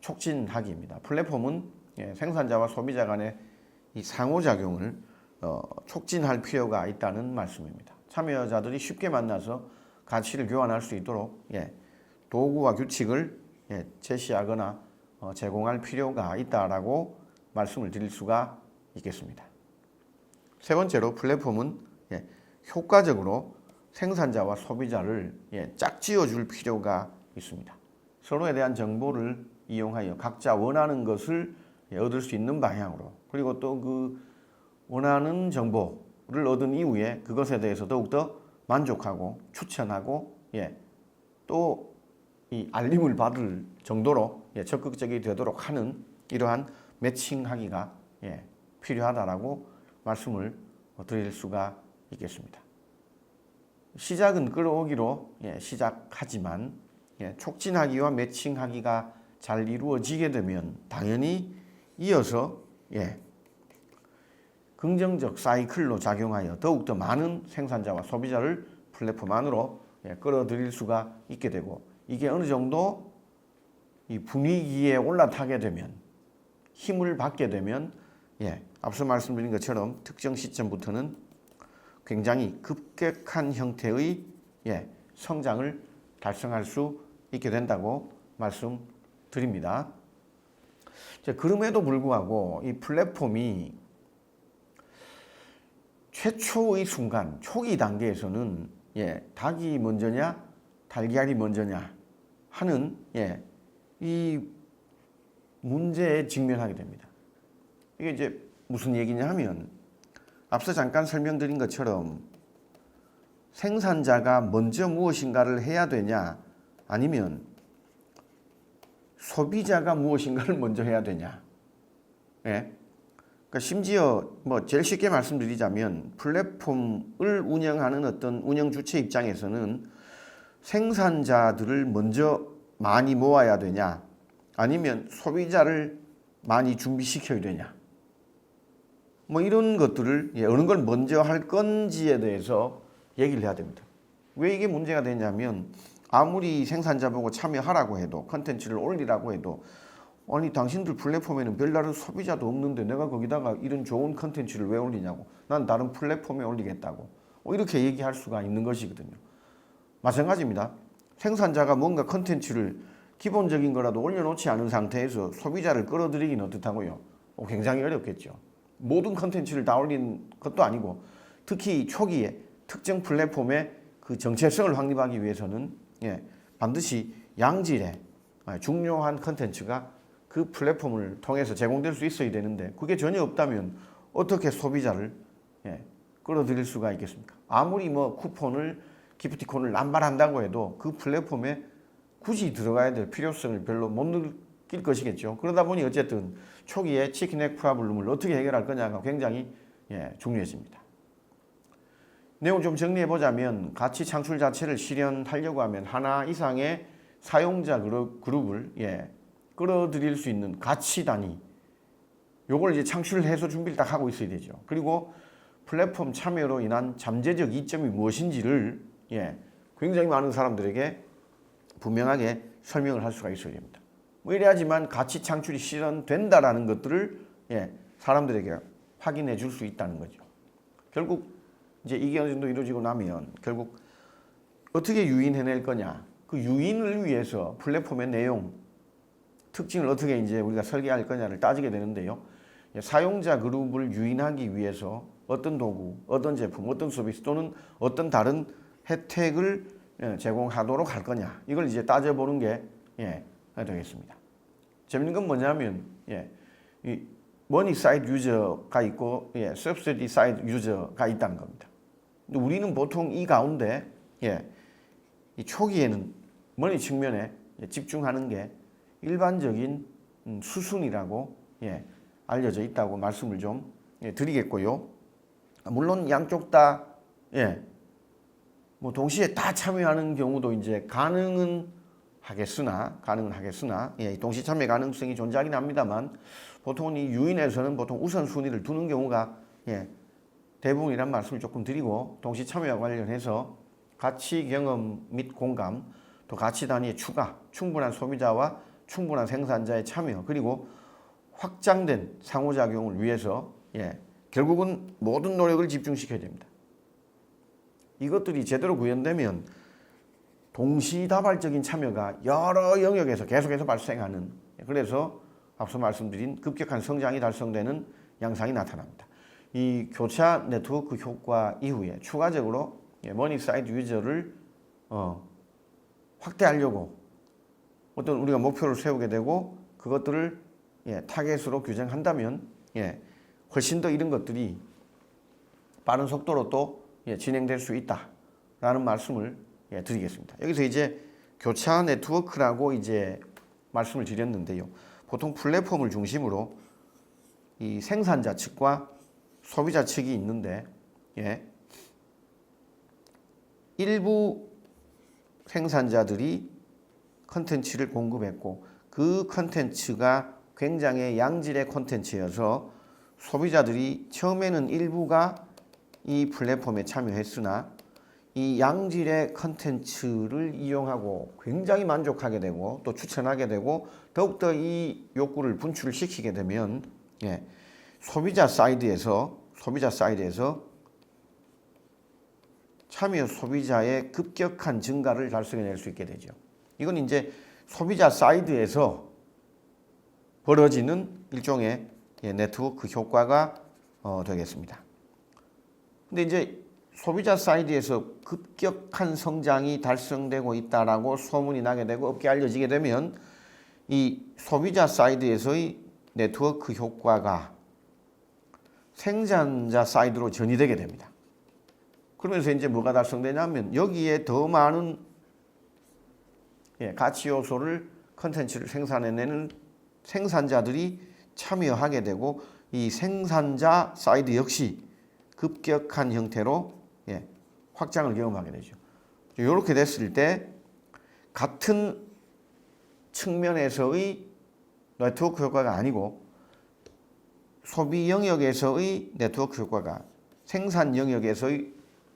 A: 촉진하기입니다. 플랫폼은 생산자와 소비자 간의 이 상호작용을 촉진할 필요가 있다는 말씀입니다. 참여자들이 쉽게 만나서 가치를 교환할 수 있도록 도구와 규칙을 제시하거나 제공할 필요가 있다라고 말씀을 드릴 수가 있겠습니다. 세 번째로 플랫폼은 효과적으로 생산자와 소비자를 짝지어 줄 필요가 있습니다. 서로에 대한 정보를 이용하여 각자 원하는 것을 얻을 수 있는 방향으로, 그리고 또 그 원하는 정보를 얻은 이후에 그것에 대해서 더욱더 만족하고 추천하고 또 이 알림을 받을 정도로 적극적이 되도록 하는 이러한 매칭하기가 필요하다라고 말씀을 드릴 수가 있겠습니다. 시작은 끌어오기로 시작하지만 촉진하기와 매칭하기가 잘 이루어지게 되면 당연히 이어서 긍정적 사이클로 작용하여 더욱더 많은 생산자와 소비자를 플랫폼 안으로 끌어들일 수가 있게 되고, 이게 어느 정도 이 분위기에 올라타게 되면, 힘을 받게 되면 앞서 말씀드린 것처럼 특정 시점부터는 굉장히 급격한 형태의 성장을 달성할 수 있게 된다고 말씀드립니다. 그럼에도 불구하고 이 플랫폼이 최초의 순간, 초기 단계에서는 닭이 먼저냐, 달걀이 먼저냐 하는 이 문제에 직면하게 됩니다. 이게 이제 무슨 얘기냐 하면 앞서 잠깐 설명드린 것처럼 생산자가 먼저 무엇인가를 해야 되냐 아니면 소비자가 무엇인가를 먼저 해야 되냐. 그러니까 심지어 뭐 제일 쉽게 말씀드리자면 플랫폼을 운영하는 어떤 운영 주체 입장에서는 생산자들을 먼저 많이 모아야 되냐 아니면 소비자를 많이 준비시켜야 되냐 뭐 이런 것들을 어느 걸 먼저 할 건지에 대해서 얘기를 해야 됩니다. 왜 이게 문제가 되냐면 아무리 생산자 보고 참여하라고 해도 컨텐츠를 올리라고 해도 아니 당신들 플랫폼에는 별다른 소비자도 없는데 내가 거기다가 이런 좋은 컨텐츠를 왜 올리냐고 난 다른 플랫폼에 올리겠다고 이렇게 얘기할 수가 있는 것이거든요. 마찬가지입니다. 생산자가 뭔가 컨텐츠를 기본적인 거라도 올려놓지 않은 상태에서 소비자를 끌어들이기는 어떻다고요? 굉장히 어렵겠죠. 모든 컨텐츠를 다 올린 것도 아니고 특히 초기에 특정 플랫폼의 그 정체성을 확립하기 위해서는 반드시 양질의 중요한 컨텐츠가 그 플랫폼을 통해서 제공될 수 있어야 되는데 그게 전혀 없다면 어떻게 소비자를 끌어들일 수가 있겠습니까? 아무리 뭐 쿠폰을 기프티콘을 남발한다고 해도 그 플랫폼에 굳이 들어가야 될 필요성을 별로 못 느낄 것이겠죠. 그러다 보니 어쨌든 초기에 치킨넥 프로블럼을 어떻게 해결할 거냐가 굉장히 중요해집니다. 내용 좀 정리해보자면 가치 창출 자체를 실현하려고 하면 하나 이상의 사용자 그룹을 끌어들일 수 있는 가치 단위 요걸 이제 창출해서 준비를 딱 하고 있어야 되죠. 그리고 플랫폼 참여로 인한 잠재적 이점이 무엇인지를 굉장히 많은 사람들에게 분명하게 설명을 할 수가 있어야 됩니다. 뭐 이래야지만 가치 창출이 실현된다라는 것들을 사람들에게 확인해 줄 수 있다는 거죠. 결국 이제 이게 어느 정도 이루어지고 나면 결국 어떻게 유인해낼 거냐 그 유인을 위해서 플랫폼의 내용 특징을 어떻게 이제 우리가 설계할 거냐를 따지게 되는데요. 사용자 그룹을 유인하기 위해서 어떤 도구, 어떤 제품, 어떤 서비스 또는 어떤 다른 혜택을 제공하도록 할 거냐 이걸 이제 따져보는 게 되겠습니다. 재밌는 건 뭐냐면 이 머니 사이드 유저가 있고 서브시디 사이드 유저가 있다는 겁니다. 근데 우리는 보통 이 가운데 이 초기에는 머니 측면에 집중하는 게 일반적인 수순이라고 알려져 있다고 말씀을 좀 드리겠고요. 물론 양쪽 다 뭐 동시에 다 참여하는 경우도 이제 가능은 하겠으나 동시 참여 가능성이 존재하긴 합니다만 보통은 이 유인에서는 보통 우선순위를 두는 경우가 대부분이란 말씀을 조금 드리고 동시 참여와 관련해서 가치 경험 및 공감 또 가치 단위의 추가 충분한 소비자와 충분한 생산자의 참여 그리고 확장된 상호작용을 위해서 결국은 모든 노력을 집중시켜야 됩니다. 이것들이 제대로 구현되면 동시다발적인 참여가 여러 영역에서 계속해서 발생하는 그래서 앞서 말씀드린 급격한 성장이 달성되는 양상이 나타납니다. 이 교차 네트워크 효과 이후에 추가적으로 머니 사이드 유저를 확대하려고 어떤 우리가 목표를 세우게 되고 그것들을 타겟으로 규정한다면 훨씬 더 이런 것들이 빠른 속도로 또 진행될 수 있다라는 말씀을 드리겠습니다. 여기서 이제 교차 네트워크라고 이제 말씀을 드렸는데요. 보통 플랫폼을 중심으로 이 생산자 측과 소비자 측이 있는데 일부 생산자들이 컨텐츠를 공급했고 그 컨텐츠가 굉장히 양질의 컨텐츠여서 소비자들이 처음에는 일부가 이 플랫폼에 참여했으나 이 양질의 컨텐츠를 이용하고 굉장히 만족하게 되고 또 추천하게 되고 더욱더 이 욕구를 분출시키게 되면 소비자 사이드에서 참여 소비자의 급격한 증가를 달성해낼 수 있게 되죠. 이건 이제 소비자 사이드에서 벌어지는 일종의 네트워크 효과가 되겠습니다. 근데 이제 소비자 사이드에서 급격한 성장이 달성되고 있다라고 소문이 나게 되고 업계에 알려지게 되면 이 소비자 사이드에서의 네트워크 효과가 생산자 사이드로 전이되게 됩니다. 그러면서 이제 뭐가 달성되냐면 여기에 더 많은 가치 요소를 컨텐츠를 생산해내는 생산자들이 참여하게 되고 이 생산자 사이드 역시 급격한 형태로 확장을 경험하게 되죠. 이렇게 됐을 때 같은 측면에서의 네트워크 효과가 아니고 소비 영역에서의 네트워크 효과가 생산 영역에서의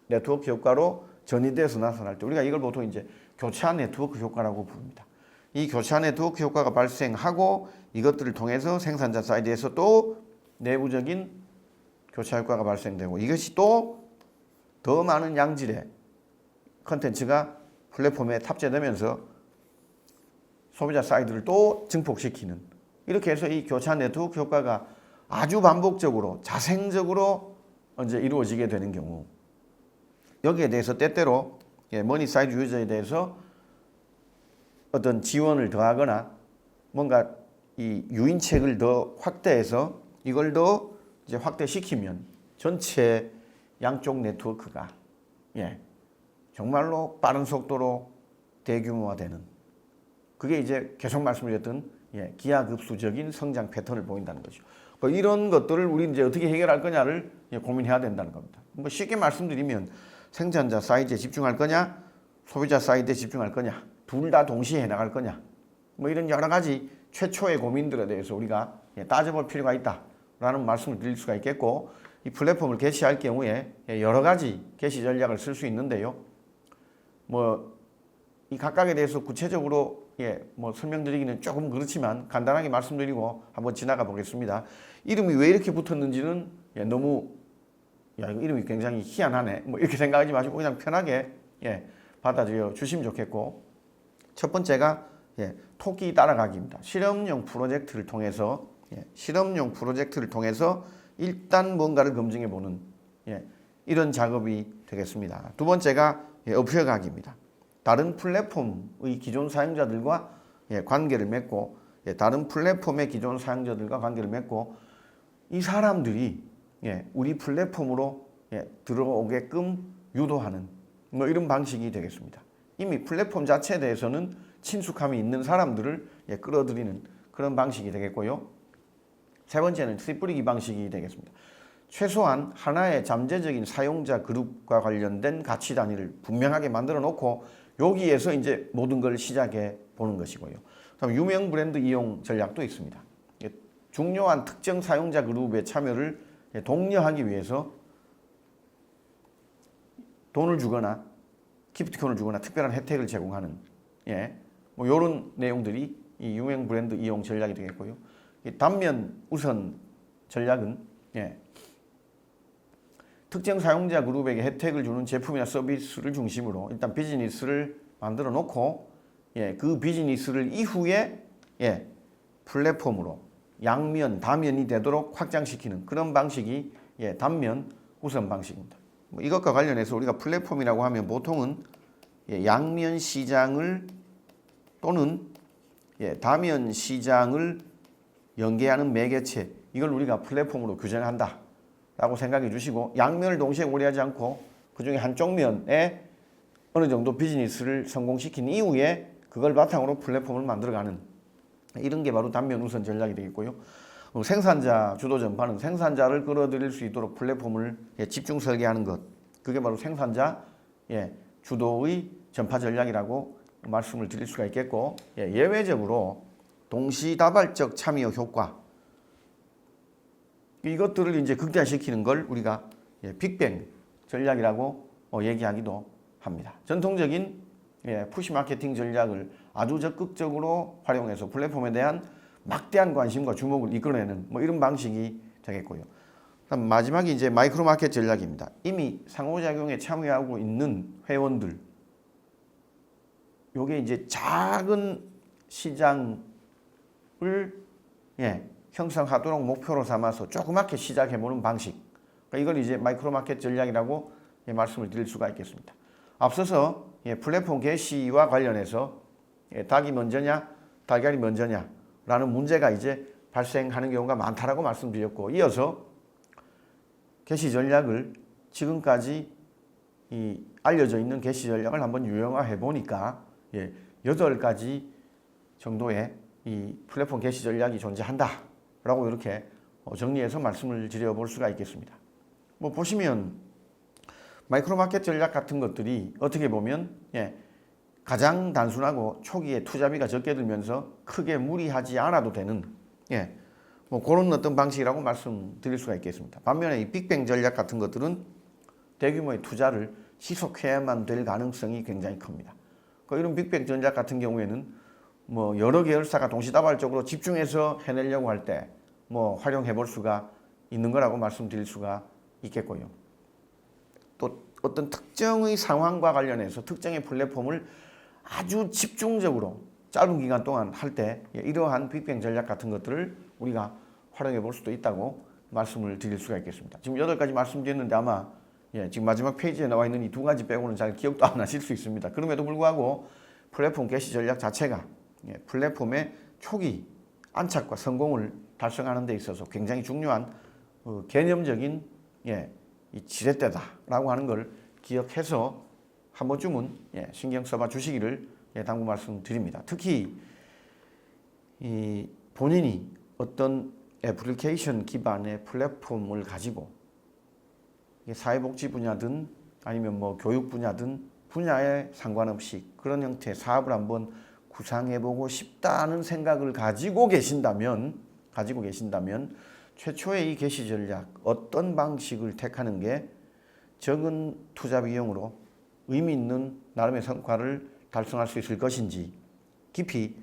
A: 네트워크 효과로 전이돼서 나타날 때 우리가 이걸 보통 이제 교차 네트워크 효과라고 부릅니다. 이 교차 네트워크 효과가 발생하고 이것들을 통해서 생산자 사이드에서 또 내부적인 교차 효과가 발생되고 이것이 또 더 많은 양질의 컨텐츠가 플랫폼에 탑재되면서 소비자 사이드를 또 증폭시키는 이렇게 해서 이 교차 네트워크 효과가 아주 반복적으로 자생적으로 이제 이루어지게 되는 경우 여기에 대해서 때때로 머니 사이드 유저에 대해서 어떤 지원을 더하거나 뭔가 이 유인책을 더 확대해서 이걸 더 이제 확대시키면 전체 양쪽 네트워크가 정말로 빠른 속도로 대규모화되는 그게 이제 계속 말씀드렸던 기하급수적인 성장 패턴을 보인다는 거죠. 이런 것들을 우리 이제 어떻게 해결할 거냐를 고민해야 된다는 겁니다. 뭐 쉽게 말씀드리면 생산자 사이드에 집중할 거냐, 소비자 사이드에 집중할 거냐, 둘 다 동시에 해나갈 거냐, 뭐 이런 여러 가지 최초의 고민들에 대해서 우리가 따져볼 필요가 있다라는 말씀을 드릴 수가 있겠고, 이 플랫폼을 개시할 경우에 여러 가지 개시 전략을 쓸 수 있는데요. 뭐 이 각각에 대해서 구체적으로 뭐 설명드리기는 조금 그렇지만 간단하게 말씀드리고 한번 지나가 보겠습니다. 이름이 왜 이렇게 붙었는지는 너무 이거 이름이 굉장히 희한하네 뭐 이렇게 생각하지 마시고 그냥 편하게 받아들여 주시면 좋겠고, 첫 번째가 토끼 따라가기입니다. 실험용 프로젝트를 통해서 일단 뭔가를 검증해 보는 이런 작업이 되겠습니다. 두 번째가 업혀가기입니다. 다른 플랫폼의 기존 사용자들과 관계를 맺고 다른 플랫폼의 기존 사용자들과 관계를 맺고 이 사람들이 우리 플랫폼으로 들어오게끔 유도하는 뭐 이런 방식이 되겠습니다. 이미 플랫폼 자체에 대해서는 친숙함이 있는 사람들을 끌어들이는 그런 방식이 되겠고요. 세 번째는 씨 뿌리기 방식이 되겠습니다. 최소한 하나의 잠재적인 사용자 그룹과 관련된 가치 단위를 분명하게 만들어 놓고 여기에서 이제 모든 걸 시작해 보는 것이고요. 다음 유명 브랜드 이용 전략도 있습니다. 중요한 특정 사용자 그룹의 참여를 독려하기 위해서 돈을 주거나 기프티콘을 주거나 특별한 혜택을 제공하는 뭐 이런 내용들이 이 유명 브랜드 이용 전략이 되겠고요. 단면 우선 전략은 특정 사용자 그룹에게 혜택을 주는 제품이나 서비스를 중심으로 일단 비즈니스를 만들어 놓고 그 비즈니스를 이후에 플랫폼으로 양면, 다면이 되도록 확장시키는 그런 방식이 단면 우선 방식입니다. 뭐 이것과 관련해서 우리가 플랫폼이라고 하면 보통은 양면 시장을 또는 다면 시장을 연계하는 매개체, 이걸 우리가 플랫폼으로 규정한다 라고 생각해 주시고, 양면을 동시에 고려하지 않고 그중에 한쪽 면에 어느 정도 비즈니스를 성공시킨 이후에 그걸 바탕으로 플랫폼을 만들어가는 이런 게 바로 단면 우선 전략이 되겠고요. 생산자 주도 전파는 생산자를 끌어들일 수 있도록 플랫폼을 집중 설계하는 것, 그게 바로 생산자 주도의 전파 전략이라고 말씀을 드릴 수가 있겠고, 예외적으로 동시다발적 참여 효과, 이것들을 이제 극대화시키는 걸 우리가 빅뱅 전략이라고 얘기하기도 합니다. 전통적인 푸시 마케팅 전략을 아주 적극적으로 활용해서 플랫폼에 대한 막대한 관심과 주목을 이끌어내는 뭐 이런 방식이 되겠고요. 그다음 마지막이 이제 마이크로 마켓 전략입니다. 이미 상호작용에 참여하고 있는 회원들, 요게 이제 작은 시장을 형성하도록 목표로 삼아서 조그맣게 시작해보는 방식. 그러니까 이걸 이제 마이크로 마켓 전략이라고 말씀을 드릴 수가 있겠습니다. 앞서서 플랫폼 개시와 관련해서 닭이 먼저냐, 달걀이 먼저냐라는 문제가 이제 발생하는 경우가 많다라고 말씀드렸고, 이어서 개시 전략을 지금까지 알려져 있는 개시 전략을 한번 유형화해 보니까 8가지 정도의 이 플랫폼 개시 전략이 존재한다라고 이렇게 정리해서 말씀을 드려볼 수가 있겠습니다. 뭐 보시면 마이크로 마켓 전략 같은 것들이 어떻게 보면 가장 단순하고 초기에 투자비가 적게 들면서 크게 무리하지 않아도 되는 뭐 그런 어떤 방식이라고 말씀드릴 수가 있겠습니다. 반면에 이 빅뱅 전략 같은 것들은 대규모의 투자를 지속해야만 될 가능성이 굉장히 큽니다. 이런 빅뱅 전략 같은 경우에는 뭐 여러 계열사가 동시다발적으로 집중해서 해내려고 할 때 뭐 활용해 볼 수가 있는 거라고 말씀드릴 수가 있겠고요. 또 어떤 특정의 상황과 관련해서 특정의 플랫폼을 아주 집중적으로 짧은 기간 동안 할 때 이러한 빅뱅 전략 같은 것들을 우리가 활용해 볼 수도 있다고 말씀을 드릴 수가 있겠습니다. 지금 8가지 말씀드렸는데 아마 지금 마지막 페이지에 나와 있는 이 2가지 빼고는 잘 기억도 안 나실 수 있습니다. 그럼에도 불구하고 플랫폼 개시 전략 자체가 플랫폼의 초기 안착과 성공을 달성하는 데 있어서 굉장히 중요한 개념적인 이 지렛대다라고 하는 걸 기억해서 한 번쯤은 신경 써봐 주시기를 당부 말씀드립니다. 특히 이 본인이 어떤 애플리케이션 기반의 플랫폼을 가지고 사회복지 분야든 아니면 뭐 교육 분야든 분야에 상관없이 그런 형태의 사업을 한번 구상해보고 싶다는 생각을 가지고 계신다면 최초의 이 개시 전략 어떤 방식을 택하는 게 적은 투자 비용으로 의미 있는 나름의 성과를 달성할 수 있을 것인지 깊이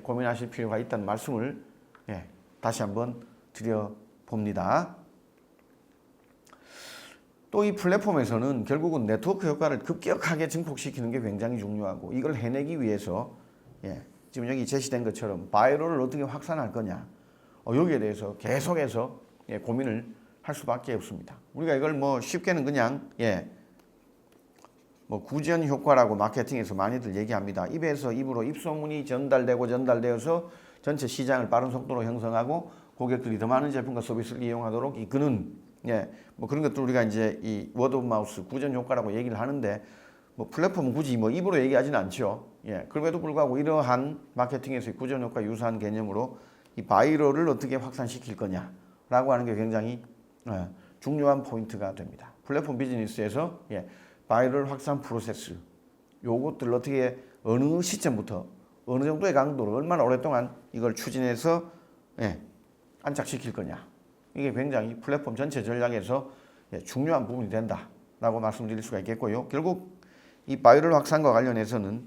A: 고민하실 필요가 있다는 말씀을 다시 한번 드려봅니다. 또 이 플랫폼에서는 결국은 네트워크 효과를 급격하게 증폭시키는 게 굉장히 중요하고, 이걸 해내기 위해서 지금 여기 제시된 것처럼 바이럴을 어떻게 확산할 거냐, 여기에 대해서 계속해서 고민을 할 수밖에 없습니다. 우리가 이걸 뭐 쉽게는 그냥 뭐 구전 효과라고 마케팅에서 많이들 얘기합니다. 입에서 입으로 입소문이 전달되어서 전체 시장을 빠른 속도로 형성하고 고객들이 더 많은 제품과 서비스를 이용하도록 이끄는 뭐 그런 것들 우리가 이제 이 워드 오브 마우스 구전 효과라고 얘기를 하는데, 뭐 플랫폼은 굳이 뭐 입으로 얘기하지는 않죠. 그럼에도 불구하고 이러한 마케팅에서의 구전 효과 유사한 개념으로 이 바이럴을 어떻게 확산시킬 거냐라고 하는 게 굉장히 중요한 포인트가 됩니다. 플랫폼 비즈니스에서 바이럴 확산 프로세스, 요것들을 어떻게 어느 시점부터 어느 정도의 강도로 얼마나 오랫동안 이걸 추진해서 안착시킬 거냐, 이게 굉장히 플랫폼 전체 전략에서 중요한 부분이 된다라고 말씀드릴 수가 있겠고요. 결국 이 바이럴 확산과 관련해서는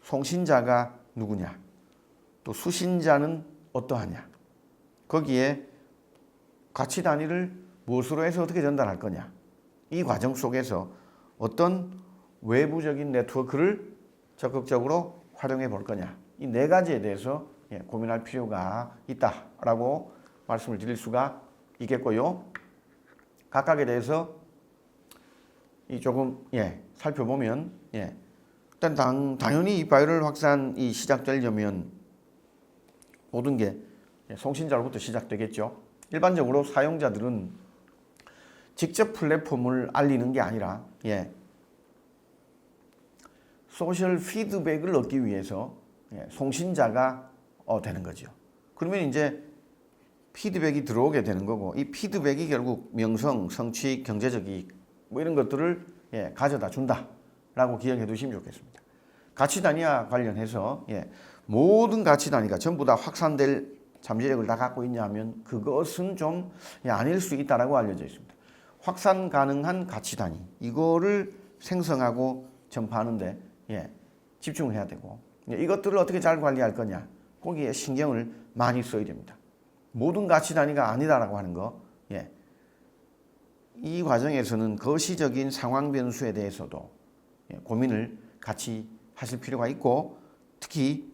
A: 송신자가 누구냐, 또 수신자는 어떠하냐, 거기에 가치 단위를 무엇으로 해서 어떻게 전달할 거냐, 이 과정 속에서 어떤 외부적인 네트워크를 적극적으로 활용해 볼 거냐, 이 4가지에 대해서 고민할 필요가 있다라고 말씀을 드릴 수가 있겠고요. 각각에 대해서 조금 살펴보면 일단 당연히 이 바이럴 확산이 시작되려면 모든 게 송신자로부터 시작되겠죠. 일반적으로 사용자들은 직접 플랫폼을 알리는 게 아니라 소셜 피드백을 얻기 위해서 송신자가 되는 거죠. 그러면 이제 피드백이 들어오게 되는 거고, 이 피드백이 결국 명성, 성취, 경제적 이익 뭐 이런 것들을 가져다 준다라고 기억해 두시면 좋겠습니다. 가치 단위와 관련해서 모든 가치 단위가 전부 다 확산될 잠재력을 다 갖고 있냐 하면 그것은 좀 아닐 수 있다라고 알려져 있습니다. 확산 가능한 가치 단위, 이거를 생성하고 전파하는데 집중을 해야 되고, 이것들을 어떻게 잘 관리할 거냐, 거기에 신경을 많이 써야 됩니다. 모든 가치 단위가 아니다라고 하는 거, 이 과정에서는 거시적인 상황 변수에 대해서도 고민을 같이 하실 필요가 있고, 특히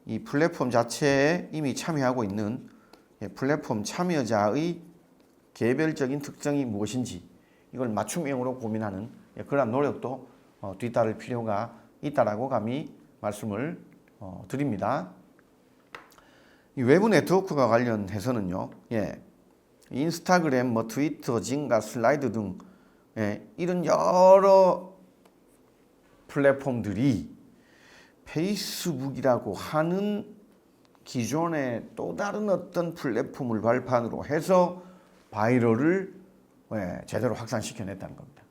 A: 이 플랫폼 자체에 이미 참여하고 있는 플랫폼 참여자의 개별적인 특성이 무엇인지 이걸 맞춤형으로 고민하는 그러한 노력도 뒤따를 필요가 있다라고 감히 말씀을 드립니다. 이 외부 네트워크와 관련해서는요, 인스타그램, 트위터, 징가, 슬라이드 등 이런 여러 플랫폼들이 페이스북이라고 하는 기존의 또 다른 어떤 플랫폼을 발판으로 해서 바이럴을 제대로 확산시켜냈다는 겁니다.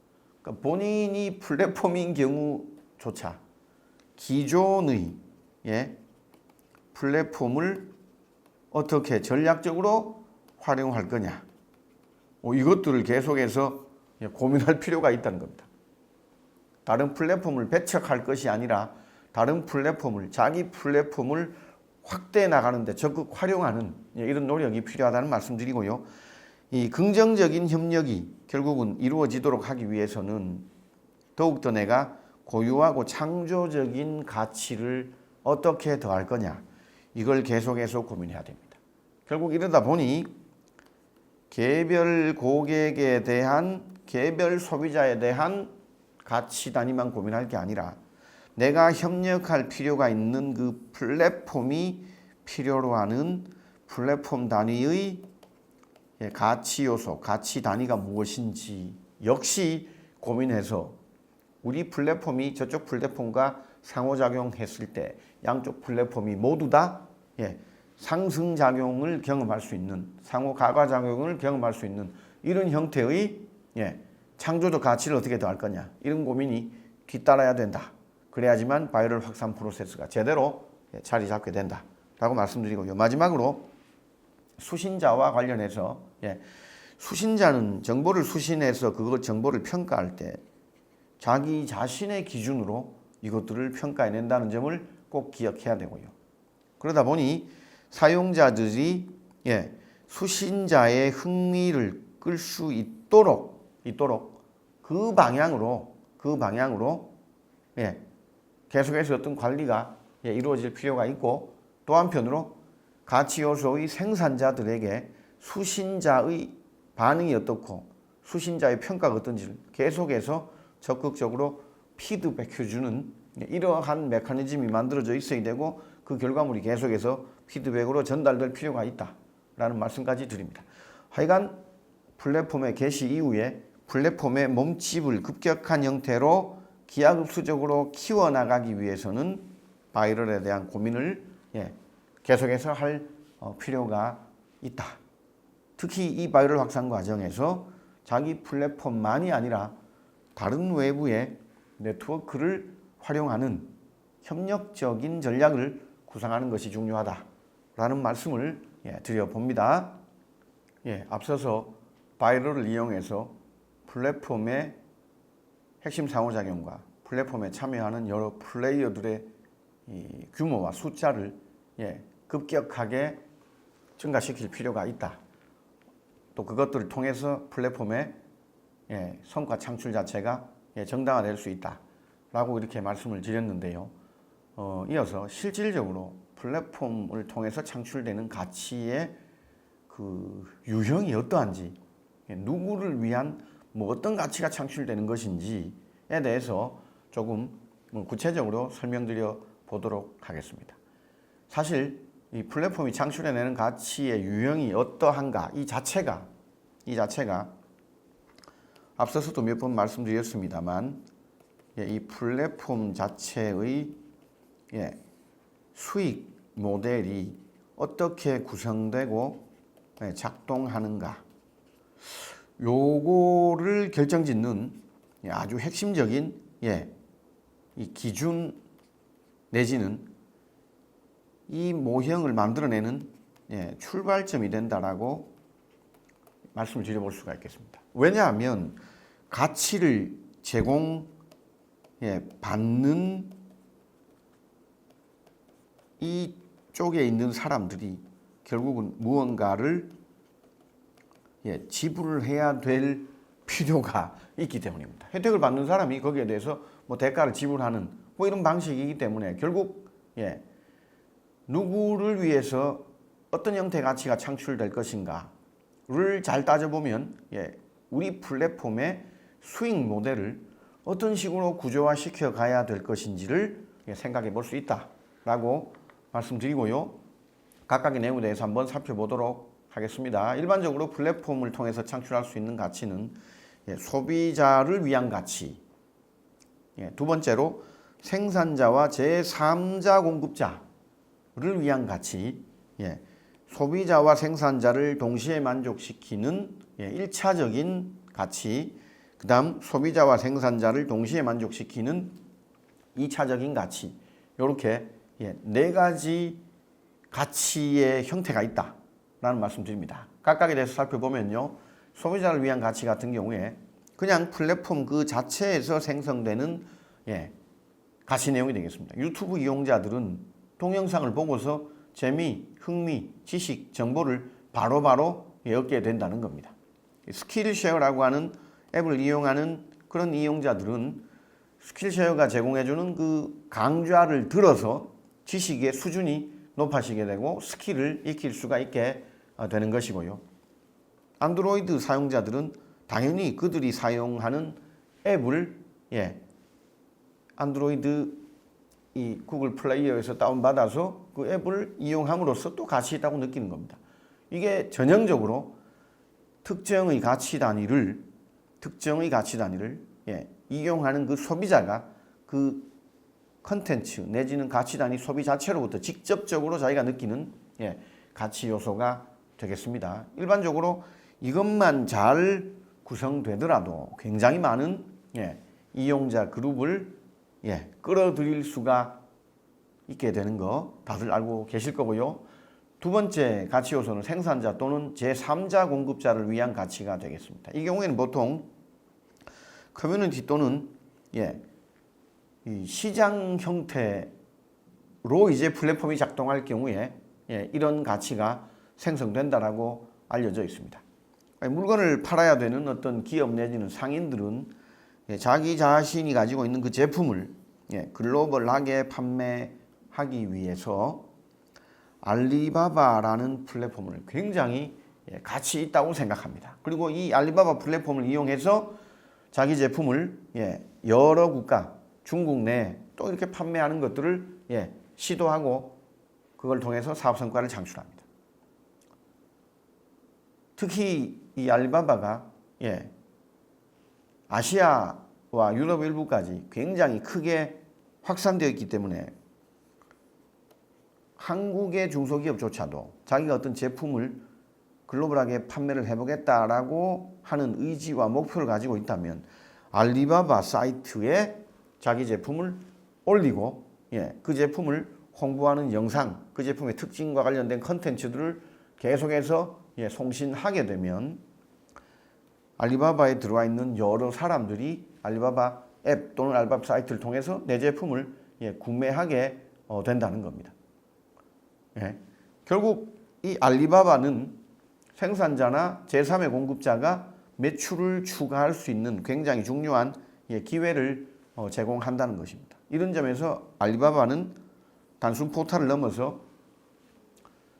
A: 그러니까 본인이 플랫폼인 경우조차 기존의 플랫폼을 어떻게 전략적으로 활용할 거냐, 이것들을 계속해서 고민할 필요가 있다는 겁니다. 다른 플랫폼을 배척할 것이 아니라 다른 플랫폼을, 자기 플랫폼을 확대해 나가는데 적극 활용하는 이런 노력이 필요하다는 말씀드리고요. 이 긍정적인 협력이 결국은 이루어지도록 하기 위해서는 더욱더 내가 고유하고 창조적인 가치를 어떻게 더할 거냐, 이걸 계속해서 고민해야 됩니다. 결국 이러다 보니 개별 고객에 대한, 개별 소비자에 대한 가치 단위만 고민할 게 아니라 내가 협력할 필요가 있는 그 플랫폼이 필요로 하는 플랫폼 단위의 가치 요소, 가치 단위가 무엇인지 역시 고민해서 우리 플랫폼이 저쪽 플랫폼과 상호작용했을 때 양쪽 플랫폼이 모두 다 상승작용을 경험할 수 있는, 상호 가과작용을 경험할 수 있는 이런 형태의 창조적 가치를 어떻게 더할 거냐, 이런 고민이 뒤따라야 된다. 그래야지만 바이럴 확산 프로세스가 제대로 자리 잡게 된다라고 말씀드리고요. 마지막으로 수신자와 관련해서 수신자는 정보를 수신해서 그 정보를 평가할 때 자기 자신의 기준으로 이것들을 평가해낸다는 점을 꼭 기억해야 되고요. 그러다 보니 사용자들이 수신자의 흥미를 끌 수 있도록 그 방향으로 계속해서 어떤 관리가 이루어질 필요가 있고, 또 한편으로 가치 요소의 생산자들에게 수신자의 반응이 어떻고 수신자의 평가가 어떤지를 계속해서 적극적으로 피드백해주는 이러한 메커니즘이 만들어져 있어야 되고, 그 결과물이 계속해서 피드백으로 전달될 필요가 있다라는 말씀까지 드립니다. 하여간 플랫폼의 개시 이후에 플랫폼의 몸집을 급격한 형태로 기하급수적으로 키워나가기 위해서는 바이럴에 대한 고민을 계속해서 할 필요가 있다. 특히 이 바이럴 확산 과정에서 자기 플랫폼만이 아니라 다른 외부의 네트워크를 활용하는 협력적인 전략을 구상하는 것이 중요하다라는 말씀을 드려봅니다. 앞서서 바이럴을 이용해서 플랫폼의 핵심 상호작용과 플랫폼에 참여하는 여러 플레이어들의 이 규모와 숫자를 급격하게 증가시킬 필요가 있다. 또 그것들을 통해서 플랫폼의 성과 창출 자체가 정당화될 수 있다라고 이렇게 말씀을 드렸는데요. 이어서 실질적으로 플랫폼을 통해서 창출되는 가치의 그 유형이 어떠한지, 누구를 위한 어떤 가치가 창출되는 것인지에 대해서 조금 구체적으로 설명드려 보도록 하겠습니다. 사실 이 플랫폼이 창출해내는 가치의 유형이 어떠한가, 이 자체가 앞서서도 몇 번 말씀드렸습니다만 이 플랫폼 자체의 수익 모델이 어떻게 구성되고 작동하는가, 요거를 결정짓는 아주 핵심적인 이 기준 내지는 이 모형을 만들어내는 출발점이 된다라고 말씀을 드려볼 수가 있겠습니다. 왜냐하면 가치를 받는 이쪽에 있는 사람들이 결국은 무언가를 지불을 해야 될 필요가 있기 때문입니다. 혜택을 받는 사람이 거기에 대해서 대가를 지불하는 이런 방식이기 때문에 결국 누구를 위해서 어떤 형태의 가치가 창출될 것인가, 잘 따져보면 우리 플랫폼의 수익 모델을 어떤 식으로 구조화시켜 가야 될 것인지를 생각해 볼 수 있다라고 말씀드리고요. 각각의 내용에 대해서 한번 살펴보도록 하겠습니다. 일반적으로 플랫폼을 통해서 창출할 수 있는 가치는 소비자를 위한 가치, 두 번째로 생산자와 제3자 공급자를 위한 가치, 소비자와 생산자를 동시에 만족시키는 1차적인 가치, 그 다음 소비자와 생산자를 동시에 만족시키는 2차적인 가치, 이렇게 네 가지 가치의 형태가 있다라는 말씀드립니다. 각각에 대해서 살펴보면요, 소비자를 위한 가치 같은 경우에 그냥 플랫폼 그 자체에서 생성되는 가치 내용이 되겠습니다. 유튜브 이용자들은 동영상을 보고서 재미, 흥미, 지식, 정보를 바로바로 얻게 된다는 겁니다. 스킬쉐어라고 하는 앱을 이용하는 그런 이용자들은 스킬쉐어가 제공해주는 그 강좌를 들어서 지식의 수준이 높아지게 되고 스킬을 익힐 수가 있게 되는 것이고요. 안드로이드 사용자들은 당연히 그들이 사용하는 앱을 안드로이드 이 구글 플레이어에서 다운받아서 그 앱을 이용함으로써 또 가치 있다고 느끼는 겁니다. 이게 전형적으로 특정의 가치 단위를 이용하는 그 소비자가 그 컨텐츠 내지는 가치 단위 소비 자체로부터 직접적으로 자기가 느끼는 가치 요소가 되겠습니다. 일반적으로 이것만 잘 구성되더라도 굉장히 많은 이용자 그룹을 끌어들일 수가 있게 되는 거 다들 알고 계실 거고요. 두 번째 가치 요소는 생산자 또는 제3자 공급자를 위한 가치가 되겠습니다. 이 경우에는 보통 커뮤니티 또는 이 시장 형태로 이제 플랫폼이 작동할 경우에 이런 가치가 생성된다라고 알려져 있습니다. 물건을 팔아야 되는 어떤 기업 내지는 상인들은 자기 자신이 가지고 있는 그 제품을 글로벌하게 판매하기 위해서 알리바바라는 플랫폼을 굉장히 가치 있다고 생각합니다. 그리고 이 알리바바 플랫폼을 이용해서 자기 제품을 여러 국가, 중국 내 또 이렇게 판매하는 것들을 시도하고 그걸 통해서 사업 성과를 창출합니다. 특히 이 알리바바가 아시아와 유럽 일부까지 굉장히 크게 확산되어 있기 때문에 한국의 중소기업조차도 자기가 어떤 제품을 글로벌하게 판매를 해보겠다라고 하는 의지와 목표를 가지고 있다면 알리바바 사이트에 자기 제품을 올리고 그 제품을 홍보하는 영상, 그 제품의 특징과 관련된 컨텐츠들을 계속해서 송신하게 되면 알리바바에 들어와 있는 여러 사람들이 알리바바 앱 또는 알리바바 사이트를 통해서 내 제품을 구매하게 된다는 겁니다. 결국 이 알리바바는 생산자나 제3의 공급자가 매출을 추가할 수 있는 굉장히 중요한 기회를 제공한다는 것입니다. 이런 점에서 알리바바는 단순 포털을 넘어서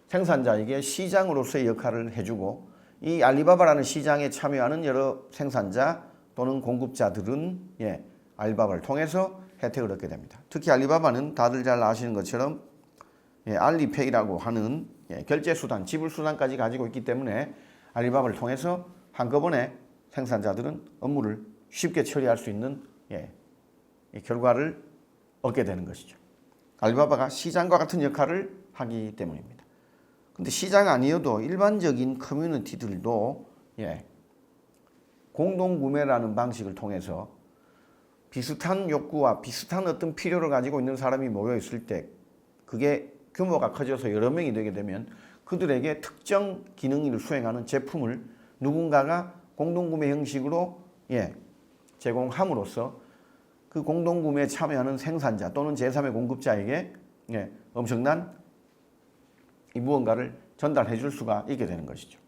A: 생산자에게 시장으로서의 역할을 해주고 이 알리바바라는 시장에 참여하는 여러 생산자 또는 공급자들은 알리바바를 통해서 혜택을 얻게 됩니다. 특히 알리바바는 다들 잘 아시는 것처럼 알리페이라고 하는 결제수단, 지불수단까지 가지고 있기 때문에 알리바바를 통해서 한꺼번에 생산자들은 업무를 쉽게 처리할 수 있는 결과를 얻게 되는 것이죠. 알리바바가 시장과 같은 역할을 하기 때문입니다. 근데 시장 아니어도 일반적인 커뮤니티들도 공동구매라는 방식을 통해서 비슷한 욕구와 비슷한 어떤 필요를 가지고 있는 사람이 모여 있을 때 그게 규모가 커져서 여러 명이 되게 되면 그들에게 특정 기능을 수행하는 제품을 누군가가 공동구매 형식으로 제공함으로써 그 공동구매에 참여하는 생산자 또는 제3의 공급자에게 엄청난 이 무언가를 전달해 줄 수가 있게 되는 것이죠.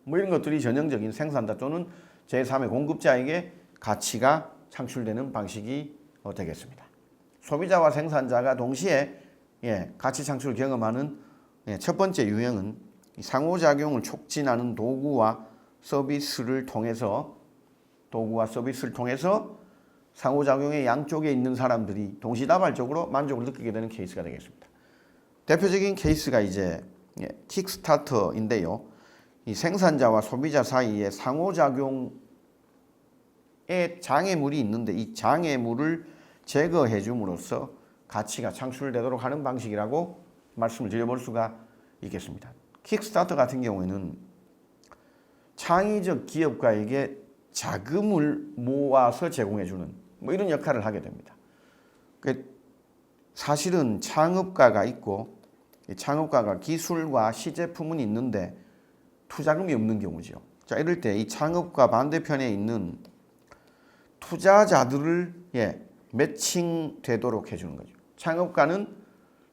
A: 뭐 이런 것들이 전형적인 생산자 또는 제3의 공급자에게 가치가 창출되는 방식이 되겠습니다. 소비자와 생산자가 동시에 가치 창출을 경험하는 첫 번째 유형은 상호작용을 촉진하는 도구와 서비스를 통해서 상호작용의 양쪽에 있는 사람들이 동시다발적으로 만족을 느끼게 되는 케이스가 되겠습니다. 대표적인 케이스가 이제 킥스타터인데요. 이 생산자와 소비자 사이에 상호작용에 장애물이 있는데 이 장애물을 제거해 줌으로써 가치가 창출되도록 하는 방식이라고 말씀을 드려볼 수가 있겠습니다. 킥스타터 같은 경우에는 창의적 기업가에게 자금을 모아서 제공해주는 이런 역할을 하게 됩니다. 사실은 창업가가 있고 창업가가 기술과 시제품은 있는데 투자금이 없는 경우죠. 자, 이럴 때 이 창업가 반대편에 있는 투자자들을 매칭되도록 해주는 거죠. 창업가는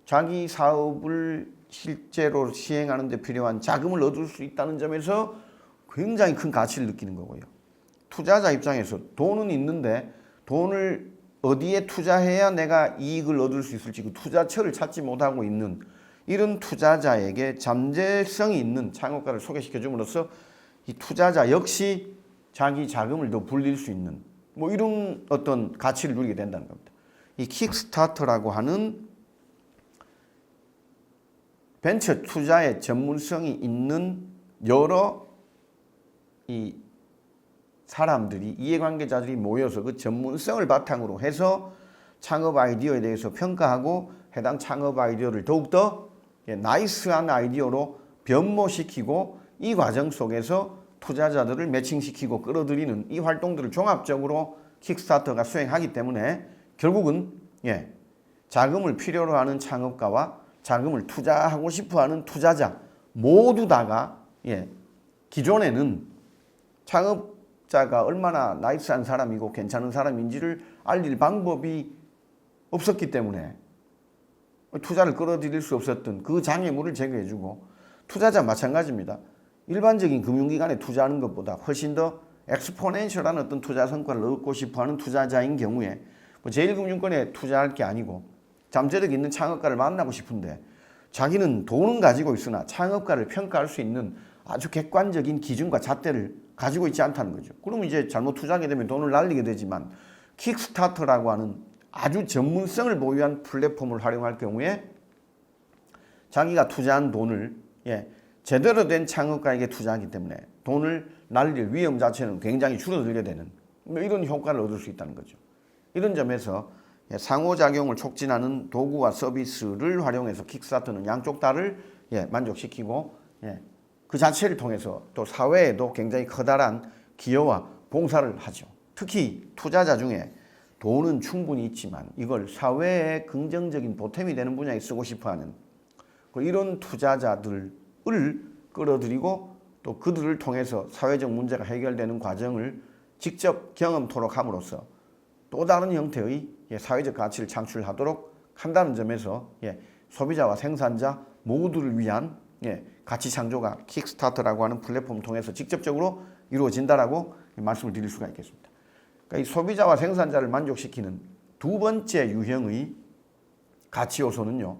A: 자기 사업을 실제로 시행하는 데 필요한 자금을 얻을 수 있다는 점에서 굉장히 큰 가치를 느끼는 거고요. 투자자 입장에서 돈은 있는데 돈을 어디에 투자해야 내가 이익을 얻을 수 있을지 그 투자처를 찾지 못하고 있는 이런 투자자에게 잠재성이 있는 창업가를 소개시켜 줌으로써 이 투자자 역시 자기 자금을 더 불릴 수 있는 이런 어떤 가치를 누리게 된다는 겁니다. 이 킥스타터라고 하는 벤처 투자의 전문성이 있는 여러 이 사람들이 이해관계자들이 모여서 그 전문성을 바탕으로 해서 창업 아이디어에 대해서 평가하고 해당 창업 아이디어를 더욱더 나이스한 아이디어로 변모시키고 이 과정 속에서 투자자들을 매칭시키고 끌어들이는 이 활동들을 종합적으로 킥스타터가 수행하기 때문에 결국은 자금을 필요로 하는 창업가와 자금을 투자하고 싶어하는 투자자 모두 다가 기존에는 창업자가 얼마나 나이스한 사람이고 괜찮은 사람인지를 알릴 방법이 없었기 때문에 투자를 끌어들일 수 없었던 그 장애물을 제거해주고 투자자 마찬가지입니다. 일반적인 금융기관에 투자하는 것보다 훨씬 더 엑스포넨셜한 어떤 투자 성과를 얻고 싶어하는 투자자인 경우에 제1금융권에 투자할 게 아니고 잠재력 있는 창업가를 만나고 싶은데 자기는 돈은 가지고 있으나 창업가를 평가할 수 있는 아주 객관적인 기준과 잣대를 가지고 있지 않다는 거죠. 그러면 이제 잘못 투자하게 되면 돈을 날리게 되지만 킥스타터라고 하는 아주 전문성을 보유한 플랫폼을 활용할 경우에 자기가 투자한 돈을 제대로 된 창업가에게 투자하기 때문에 돈을 날릴 위험 자체는 굉장히 줄어들게 되는 이런 효과를 얻을 수 있다는 거죠. 이런 점에서 상호작용을 촉진하는 도구와 서비스를 활용해서 킥스타터는 양쪽 다를 만족시키고 그 자체를 통해서 또 사회에도 굉장히 커다란 기여와 봉사를 하죠. 특히 투자자 중에 돈은 충분히 있지만 이걸 사회에 긍정적인 보탬이 되는 분야에 쓰고 싶어하는 이런 투자자들을 끌어들이고 또 그들을 통해서 사회적 문제가 해결되는 과정을 직접 경험토록 함으로써 또 다른 형태의 사회적 가치를 창출하도록 한다는 점에서 소비자와 생산자 모두를 위한 가치 창조가 킥스타터라고 하는 플랫폼을 통해서 직접적으로 이루어진다라고 말씀을 드릴 수가 있겠습니다. 그러니까 이 소비자와 생산자를 만족시키는 두 번째 유형의 가치 요소는요.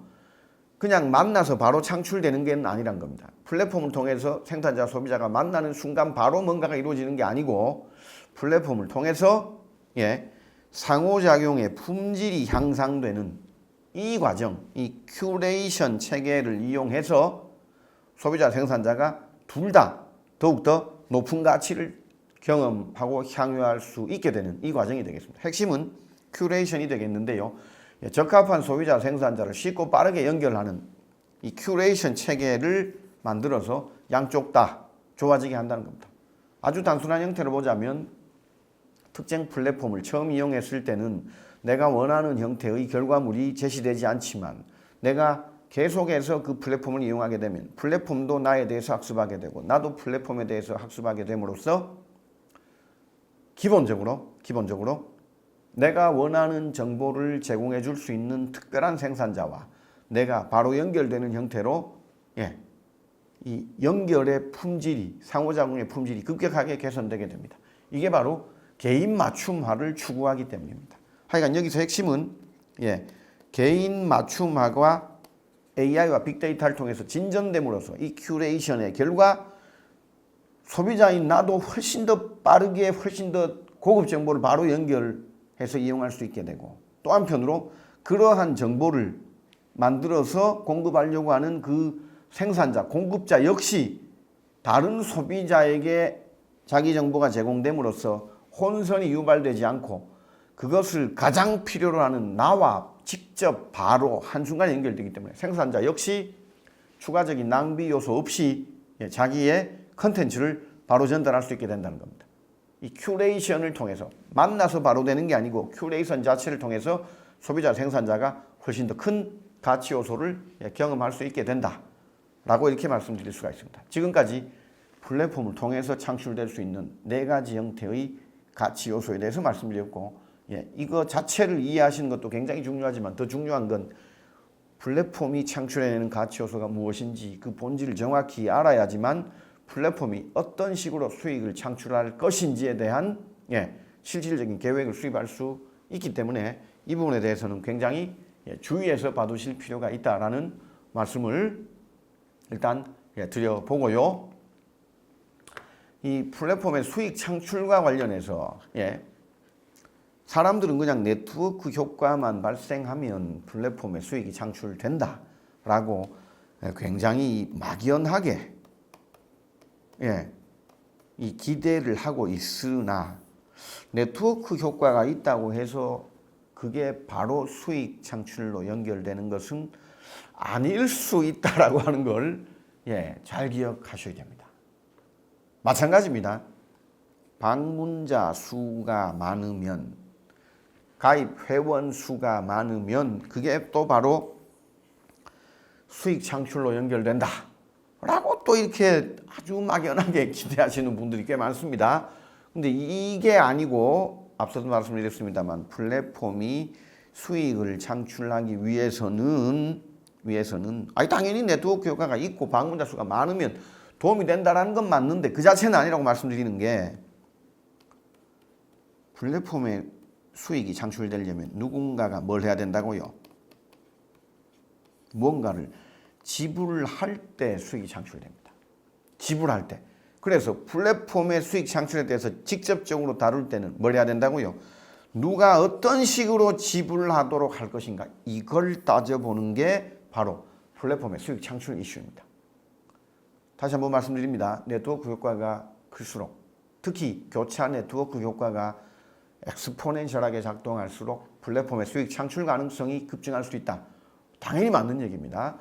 A: 그냥 만나서 바로 창출되는 게 아니란 겁니다. 플랫폼을 통해서 생산자와 소비자가 만나는 순간 바로 뭔가가 이루어지는 게 아니고 플랫폼을 통해서 상호작용의 품질이 향상되는 이 과정, 이 큐레이션 체계를 이용해서 소비자, 생산자가 둘 다 더욱더 높은 가치를 경험하고 향유할 수 있게 되는 이 과정이 되겠습니다. 핵심은 큐레이션이 되겠는데요. 적합한 소비자, 생산자를 쉽고 빠르게 연결하는 이 큐레이션 체계를 만들어서 양쪽 다 좋아지게 한다는 겁니다. 아주 단순한 형태로 보자면 특정 플랫폼을 처음 이용했을 때는 내가 원하는 형태의 결과물이 제시되지 않지만 내가 계속해서 그 플랫폼을 이용하게 되면 플랫폼도 나에 대해서 학습하게 되고 나도 플랫폼에 대해서 학습하게 됨으로써 기본적으로 내가 원하는 정보를 제공해 줄 수 있는 특별한 생산자와 내가 바로 연결되는 형태로 이 연결의 품질이 상호작용의 품질이 급격하게 개선되게 됩니다. 이게 바로 개인 맞춤화를 추구하기 때문입니다. 하여간 여기서 핵심은 개인 맞춤화가 AI와 빅데이터를 통해서 진전됨으로써 이 큐레이션의 결과 소비자인 나도 훨씬 더 빠르게 훨씬 더 고급 정보를 바로 연결해서 이용할 수 있게 되고, 또 한편으로 그러한 정보를 만들어서 공급하려고 하는 그 생산자, 공급자 역시 다른 소비자에게 자기 정보가 제공됨으로써 혼선이 유발되지 않고 그것을 가장 필요로 하는 나와 직접 바로 한순간에 연결되기 때문에 생산자 역시 추가적인 낭비 요소 없이 자기의 컨텐츠를 바로 전달할 수 있게 된다는 겁니다. 이 큐레이션을 통해서 만나서 바로 되는 게 아니고 큐레이션 자체를 통해서 소비자, 생산자가 훨씬 더 큰 가치 요소를 경험할 수 있게 된다라고 이렇게 말씀드릴 수가 있습니다. 지금까지 플랫폼을 통해서 창출될 수 있는 4가지 형태의 가치 요소에 대해서 말씀드렸고, 이거 자체를 이해하시는 것도 굉장히 중요하지만 더 중요한 건 플랫폼이 창출해내는 가치 요소가 무엇인지 그 본질을 정확히 알아야지만 플랫폼이 어떤 식으로 수익을 창출할 것인지에 대한 실질적인 계획을 수립할 수 있기 때문에 이 부분에 대해서는 굉장히 주의해서 봐두실 필요가 있다라는 말씀을 일단 드려보고요. 이 플랫폼의 수익 창출과 관련해서 사람들은 그냥 네트워크 효과만 발생하면 플랫폼의 수익이 창출된다라고 굉장히 막연하게 이 기대를 하고 있으나 네트워크 효과가 있다고 해서 그게 바로 수익 창출로 연결되는 것은 아닐 수 있다라고 하는 걸 잘 기억하셔야 됩니다. 마찬가지입니다. 방문자 수가 많으면, 가입 회원 수가 많으면 그게 또 바로 수익 창출로 연결된다 라고 또 이렇게 아주 막연하게 기대하시는 분들이 꽤 많습니다. 근데 이게 아니고 앞서도 말씀드렸습니다만 플랫폼이 수익을 창출하기 위해서는 당연히 네트워크 효과가 있고 방문자 수가 많으면 도움이 된다라는 건 맞는데 그 자체는 아니라고 말씀드리는 게, 플랫폼의 수익이 창출되려면 누군가가 뭘 해야 된다고요? 뭔가를 지불할 때 수익이 창출됩니다. 지불할 때. 그래서 플랫폼의 수익 창출에 대해서 직접적으로 다룰 때는 뭘 해야 된다고요? 누가 어떤 식으로 지불하도록 할 것인가, 이걸 따져보는 게 바로 플랫폼의 수익 창출 이슈입니다. 다시 한번 말씀드립니다. 네트워크 효과가 클수록, 특히 교차 네트워크 효과가 엑스포넨셜하게 작동할수록 플랫폼의 수익 창출 가능성이 급증할 수 있다. 당연히 맞는 얘기입니다.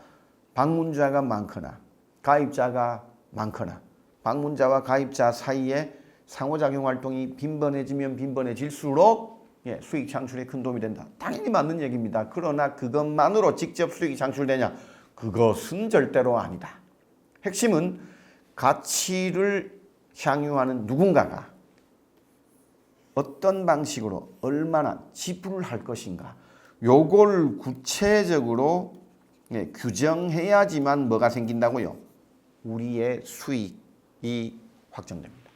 A: 방문자가 많거나 가입자가 많거나 방문자와 가입자 사이에 상호작용 활동이 빈번해지면 빈번해질수록 수익 창출에 큰 도움이 된다. 당연히 맞는 얘기입니다. 그러나 그것만으로 직접 수익이 창출되냐? 그것은 절대로 아니다. 핵심은 가치를 향유하는 누군가가 어떤 방식으로 얼마나 지불할 것인가, 요걸 구체적으로 규정해야지만 뭐가 생긴다고요? 우리의 수익이 확정됩니다.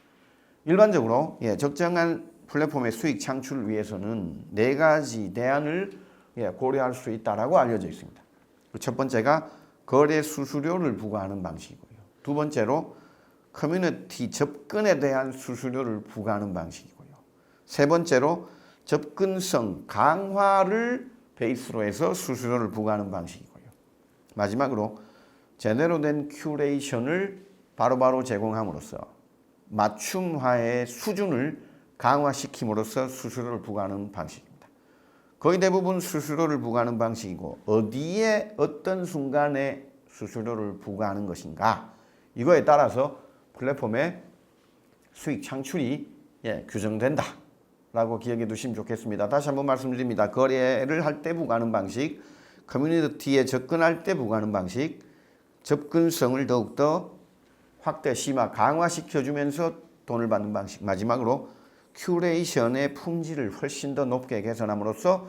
A: 일반적으로 적정한 플랫폼의 수익 창출을 위해서는 4가지 대안을 고려할 수 있다라고 알려져 있습니다. 첫 번째가 거래 수수료를 부과하는 방식이고요. 두 번째로 커뮤니티 접근에 대한 수수료를 부과하는 방식이고요. 세 번째로 접근성 강화를 베이스로 해서 수수료를 부과하는 방식이고요. 마지막으로 제대로 된 큐레이션을 바로바로 제공함으로써 맞춤화의 수준을 강화시킴으로써 수수료를 부과하는 방식입니다. 거의 대부분 수수료를 부과하는 방식이고, 어디에 어떤 순간에 수수료를 부과하는 것인가, 이거에 따라서 플랫폼의 수익 창출이 규정된다 라고 기억해 두시면 좋겠습니다. 다시 한번 말씀드립니다. 거래를 할 때 부과하는 방식, 커뮤니티에 접근할 때 부과하는 방식, 접근성을 더욱더 확대, 심화, 강화시켜주면서 돈을 받는 방식, 마지막으로 큐레이션의 품질을 훨씬 더 높게 개선함으로써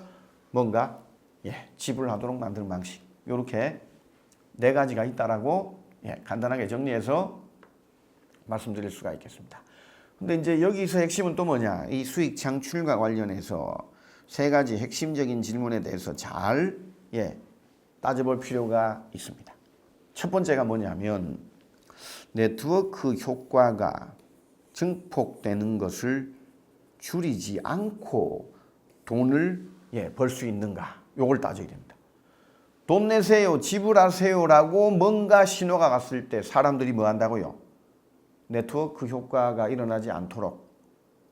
A: 뭔가 지불하도록 만드는 방식, 이렇게 4가지가 있다라고 간단하게 정리해서 말씀드릴 수가 있겠습니다. 근데 이제 여기서 핵심은 또 뭐냐, 이 수익 창출과 관련해서 3가지 핵심적인 질문에 대해서 잘 따져볼 필요가 있습니다. 첫 번째가 뭐냐면 네트워크 효과가 증폭되는 것을 줄이지 않고 돈을 벌 수 있는가, 요걸 따져야 됩니다. 돈 내세요, 지불하세요라고 뭔가 신호가 갔을 때 사람들이 뭐 한다고요? 네트워크 효과가 일어나지 않도록,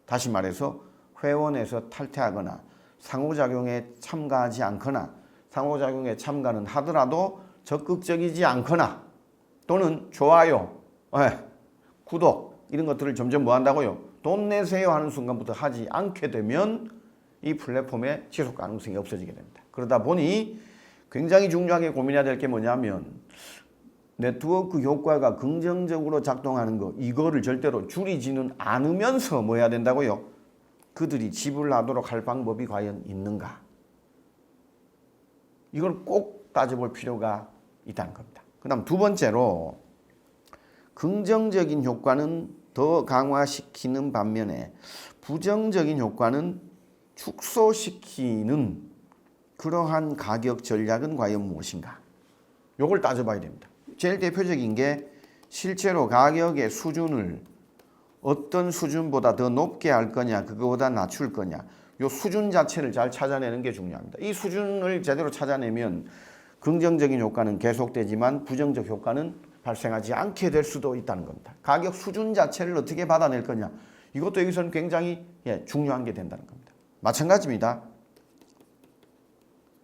A: 다시 말해서 회원에서 탈퇴하거나 상호작용에 참가하지 않거나 상호작용에 참가는 하더라도 적극적이지 않거나 또는 좋아요, 구독 이런 것들을 점점 뭐 한다고요? 돈 내세요 하는 순간부터 하지 않게 되면 이 플랫폼의 지속 가능성이 없어지게 됩니다. 그러다 보니 굉장히 중요하게 고민해야 될 게 뭐냐면 네트워크 효과가 긍정적으로 작동하는 거, 이거를 절대로 줄이지는 않으면서 뭐 해야 된다고요? 그들이 지불하도록 할 방법이 과연 있는가? 이걸 꼭 따져볼 필요가 있다는 겁니다. 그 다음 두 번째로 긍정적인 효과는 더 강화시키는 반면에 부정적인 효과는 축소시키는 그러한 가격 전략은 과연 무엇인가? 요걸 따져봐야 됩니다. 제일 대표적인 게 실제로 가격의 수준을 어떤 수준보다 더 높게 할 거냐, 그거보다 낮출 거냐, 요 수준 자체를 잘 찾아내는 게 중요합니다. 이 수준을 제대로 찾아내면 긍정적인 효과는 계속되지만 부정적 효과는 발생하지 않게 될 수도 있다는 겁니다. 가격 수준 자체를 어떻게 받아낼 거냐, 이것도 여기서는 굉장히 중요한 게 된다는 겁니다. 마찬가지입니다.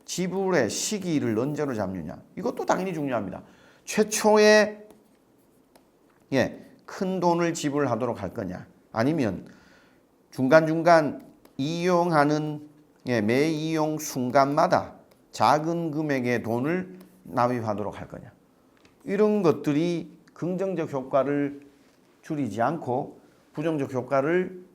A: 지불의 시기를 언제로 잡느냐, 이것도 당연히 중요합니다. 최초에 큰 돈을 지불하도록 할 거냐, 아니면 중간중간 이용하는 매 이용 순간마다 작은 금액의 돈을 납입하도록 할 거냐, 이런 것들이 긍정적 효과를 줄이지 않고 부정적 효과를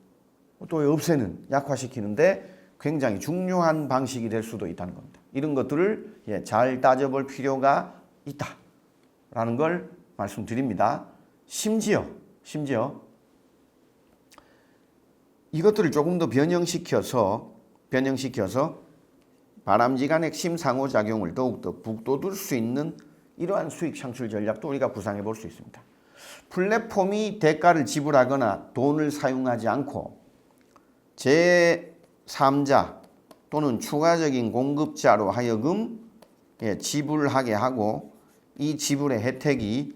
A: 또 없애는, 약화시키는데 굉장히 중요한 방식이 될 수도 있다는 겁니다. 이런 것들을 잘 따져볼 필요가 있다라는 걸 말씀드립니다. 심지어 이것들을 조금 더 변형시켜서 바람직한 핵심 상호작용을 더욱더 북돋울 수 있는 이러한 수익 창출 전략도 우리가 구상해 볼 수 있습니다. 플랫폼이 대가를 지불하거나 돈을 사용하지 않고 제3자 또는 추가적인 공급자로 하여금 지불하게 하고, 이 지불의 혜택이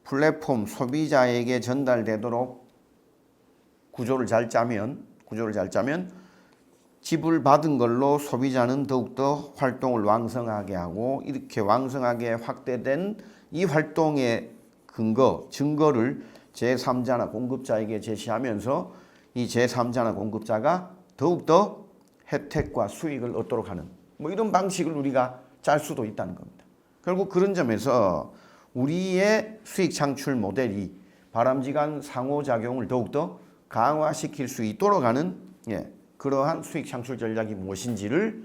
A: 플랫폼 소비자에게 전달되도록 구조를 잘 짜면 지불받은 걸로 소비자는 더욱더 활동을 왕성하게 하고, 이렇게 왕성하게 확대된 이 활동의 증거를 제3자나 공급자에게 제시하면서 이 제3자나 공급자가 더욱더 혜택과 수익을 얻도록 하는 이런 방식을 우리가 짤 수도 있다는 겁니다. 결국 그런 점에서 우리의 수익 창출 모델이 바람직한 상호작용을 더욱더 강화시킬 수 있도록 하는 그러한 수익 창출 전략이 무엇인지를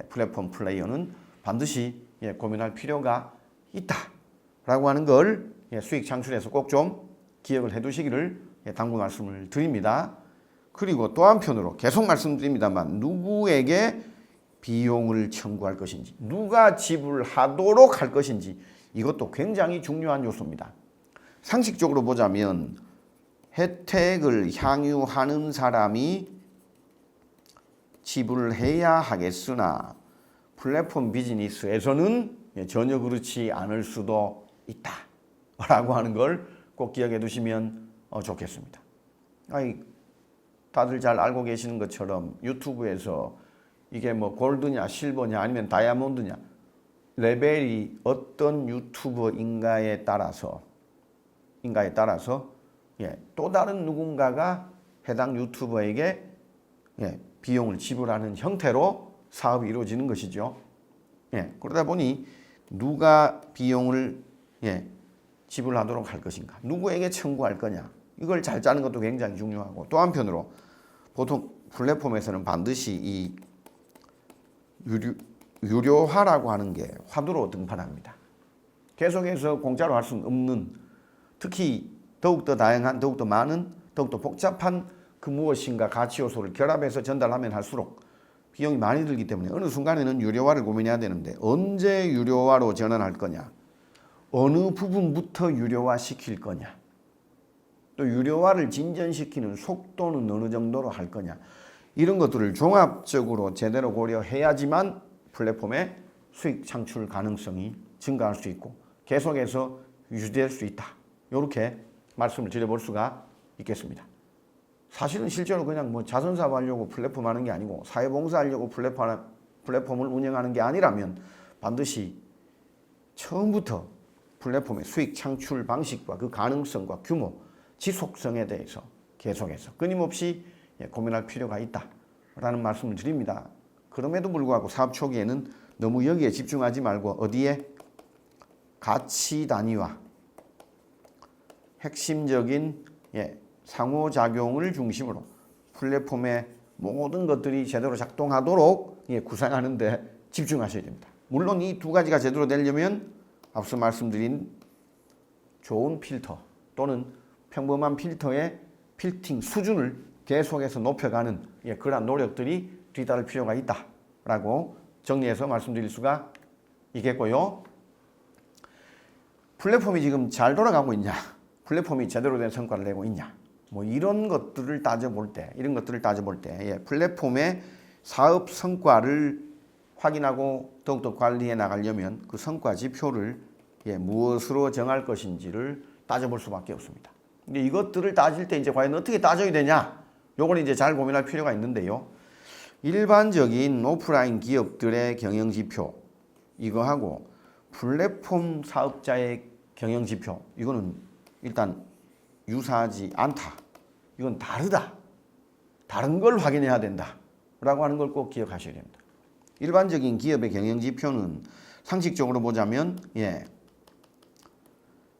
A: 플랫폼 플레이어는 반드시 고민할 필요가 있다라고 하는 걸 수익 창출에서 꼭 좀 기억을 해 두시기를 당부 말씀을 드립니다. 그리고 또 한편으로 계속 말씀드립니다만, 누구에게 비용을 청구할 것인지, 누가 지불하도록 할 것인지, 이것도 굉장히 중요한 요소입니다. 상식적으로 보자면 혜택을 향유하는 사람이 지불을 해야 하겠으나 플랫폼 비즈니스에서는 전혀 그렇지 않을 수도 있다라고 하는 걸 꼭 기억해 두시면 좋겠습니다. 다들 잘 알고 계시는 것처럼 유튜브에서 이게 골드냐 실버냐 아니면 다이아몬드냐, 레벨이 어떤 유튜버인가에 따라서 또 다른 누군가가 해당 유튜버에게 비용을 지불하는 형태로 사업이 이루어지는 것이죠. 그러다 보니 누가 비용을 지불하도록 할 것인가, 누구에게 청구할 거냐, 이걸 잘 짜는 것도 굉장히 중요하고, 또 한편으로 보통 플랫폼에서는 반드시 이 유료화라고 하는 게 화두로 등판합니다. 계속해서 공짜로 할 수는 없는, 특히 더욱더 다양한, 더욱더 많은, 더욱더 복잡한 그 무엇인가 가치 요소를 결합해서 전달하면 할수록 비용이 많이 들기 때문에 어느 순간에는 유료화를 고민해야 되는데 언제 유료화로 전환할 거냐, 어느 부분부터 유료화 시킬 거냐, 또 유료화를 진전시키는 속도는 어느 정도로 할 거냐, 이런 것들을 종합적으로 제대로 고려해야지만 플랫폼의 수익 창출 가능성이 증가할 수 있고 계속해서 유지될 수 있다. 이렇게 말씀을 드려볼 수가 있겠습니다. 사실은 실제로 그냥 뭐 자선사업 하려고 플랫폼 하는 게 아니고 사회봉사 하려고 플랫폼을 운영하는 게 아니라면 반드시 처음부터 플랫폼의 수익 창출 방식과 그 가능성과 규모, 지속성에 대해서 계속해서 끊임없이 고민할 필요가 있다라는 말씀을 드립니다. 그럼에도 불구하고 사업 초기에는 너무 여기에 집중하지 말고 어디에 가치 단위와 핵심적인 상호작용을 중심으로 플랫폼의 모든 것들이 제대로 작동하도록 구상하는 데 집중하셔야 됩니다. 물론 이 두 가지가 제대로 되려면 앞서 말씀드린 좋은 필터 또는 평범한 필터의 필팅 수준을 계속해서 높여가는 그러한 노력들이 뒤따를 필요가 있다라고 정리해서 말씀드릴 수가 있겠고요. 플랫폼이 지금 잘 돌아가고 있냐, 플랫폼이 제대로 된 성과를 내고 있냐, 뭐 이런 것들을 따져볼 때, 플랫폼의 사업 성과를 확인하고 더욱더 관리해 나가려면 그 성과 지표를 무엇으로 정할 것인지를 따져볼 수밖에 없습니다. 근데 이것들을 따질 때 이제 과연 어떻게 따져야 되냐, 요걸 이제 잘 고민할 필요가 있는데요. 일반적인 오프라인 기업들의 경영 지표 이거하고 플랫폼 사업자의 경영 지표 이거는 일단 유사하지 않다. 이건 다르다. 다른 걸 확인해야 된다. 라고 하는 걸 꼭 기억하셔야 됩니다. 일반적인 기업의 경영 지표는 상식적으로 보자면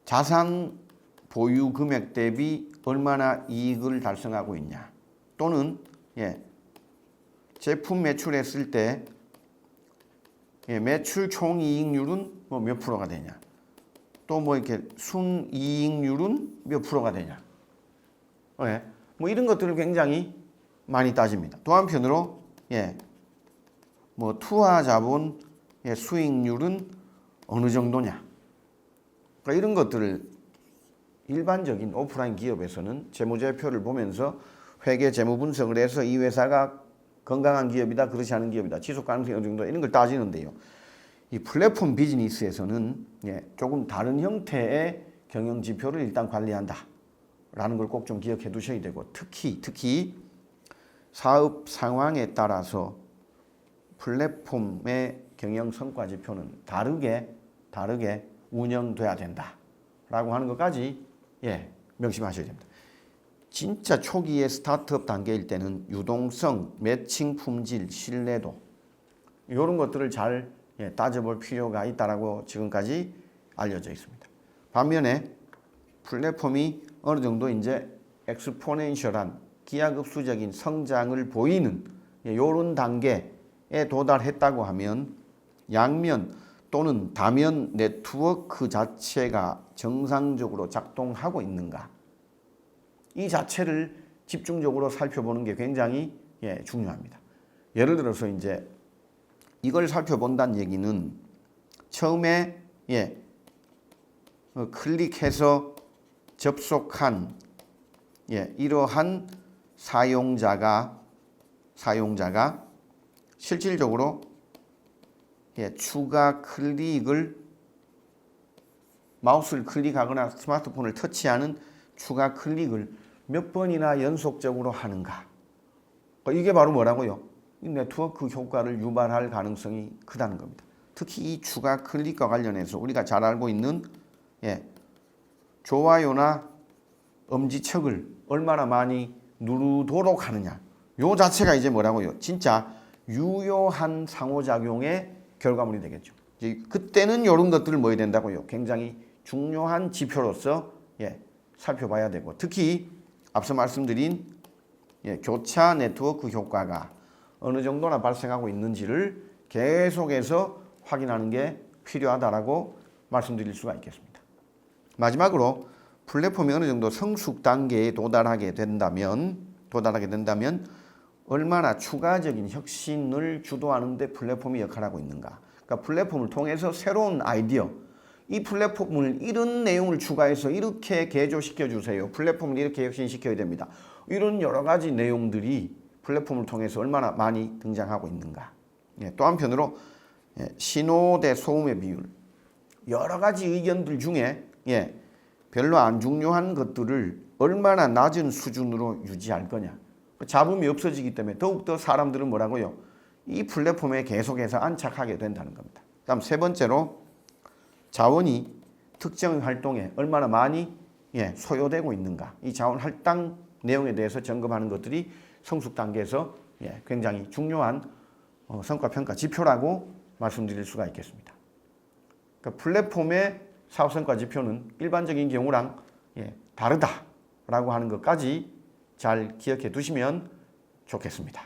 A: 자산 보유 금액 대비 얼마나 이익을 달성하고 있냐, 또는 제품 매출했을 때 매출 총이익률은 뭐 몇 프로가 되냐, 또 뭐 이렇게 순이익률은 몇 프로가 되냐, 뭐 이런 것들을 굉장히 많이 따집니다. 또 한편으로 뭐 투하 자본 수익률은 어느 정도냐, 그러니까 이런 것들을 일반적인 오프라인 기업에서는 재무제표를 보면서 회계 재무 분석을 해서 이 회사가 건강한 기업이다, 그렇지 않은 기업이다, 지속 가능성이 어느 정도, 이런 걸 따지는데요. 이 플랫폼 비즈니스에서는 조금 다른 형태의 경영 지표를 일단 관리한다 라는 걸 꼭 좀 기억해 두셔야 되고, 특히 사업 상황에 따라서 플랫폼의 경영 성과 지표는 다르게 운영돼야 된다 라고 하는 것까지 명심하셔야 됩니다. 진짜 초기의 스타트업 단계일 때는 유동성, 매칭 품질, 신뢰도 이런 것들을 잘 따져볼 필요가 있다라고 지금까지 알려져 있습니다. 반면에 플랫폼이 어느 정도 이제 엑스포넨셜한 기하급수적인 성장을 보이는 이런 단계에 도달했다고 하면 양면 또는 다면 네트워크 자체가 정상적으로 작동하고 있는가, 이 자체를 집중적으로 살펴보는 게 굉장히 중요합니다. 예를 들어서 이제 이걸 살펴본다는 얘기는 처음에 클릭해서 접속한 이러한 사용자가 실질적으로 추가 클릭을 마우스를 클릭하거나 스마트폰을 터치하는 추가 클릭을 몇 번이나 연속적으로 하는가, 이게 바로 뭐라고요? 이 네트워크 효과를 유발할 가능성이 크다는 겁니다. 특히 이 추가 클릭과 관련해서 우리가 잘 알고 있는 좋아요나 엄지척을 얼마나 많이 누르도록 하느냐, 요 자체가 이제 뭐라고요? 진짜 유효한 상호작용의 결과물이 되겠죠. 그때는 이런 것들을 뭐 해야 된다고요? 굉장히 중요한 지표로서 살펴봐야 되고, 특히 앞서 말씀드린 교차 네트워크 효과가 어느 정도나 발생하고 있는지를 계속해서 확인하는 게 필요하다라고 말씀드릴 수가 있겠습니다. 마지막으로 플랫폼이 어느 정도 성숙 단계에 도달하게 된다면 얼마나 추가적인 혁신을 주도하는 데 플랫폼이 역할하고 있는가. 그러니까 플랫폼을 통해서 새로운 아이디어, 이 플랫폼을 이런 내용을 추가해서 이렇게 개조시켜 주세요. 플랫폼을 이렇게 혁신시켜야 됩니다. 이런 여러 가지 내용들이 플랫폼을 통해서 얼마나 많이 등장하고 있는가. 예, 또 한편으로 신호 대 소음의 비율, 여러 가지 의견들 중에 별로 안 중요한 것들을 얼마나 낮은 수준으로 유지할 거냐. 잡음이 없어지기 때문에 더욱더 사람들은 뭐라고요? 이 플랫폼에 계속해서 안착하게 된다는 겁니다. 다음 세 번째로 자원이 특정 활동에 얼마나 많이 소요되고 있는가. 이 자원 할당 내용에 대해서 점검하는 것들이 성숙 단계에서 굉장히 중요한 성과 평가 지표라고 말씀드릴 수가 있겠습니다. 그러니까 플랫폼의 사업 성과 지표는 일반적인 경우랑 다르다라고 하는 것까지 잘 기억해 두시면 좋겠습니다.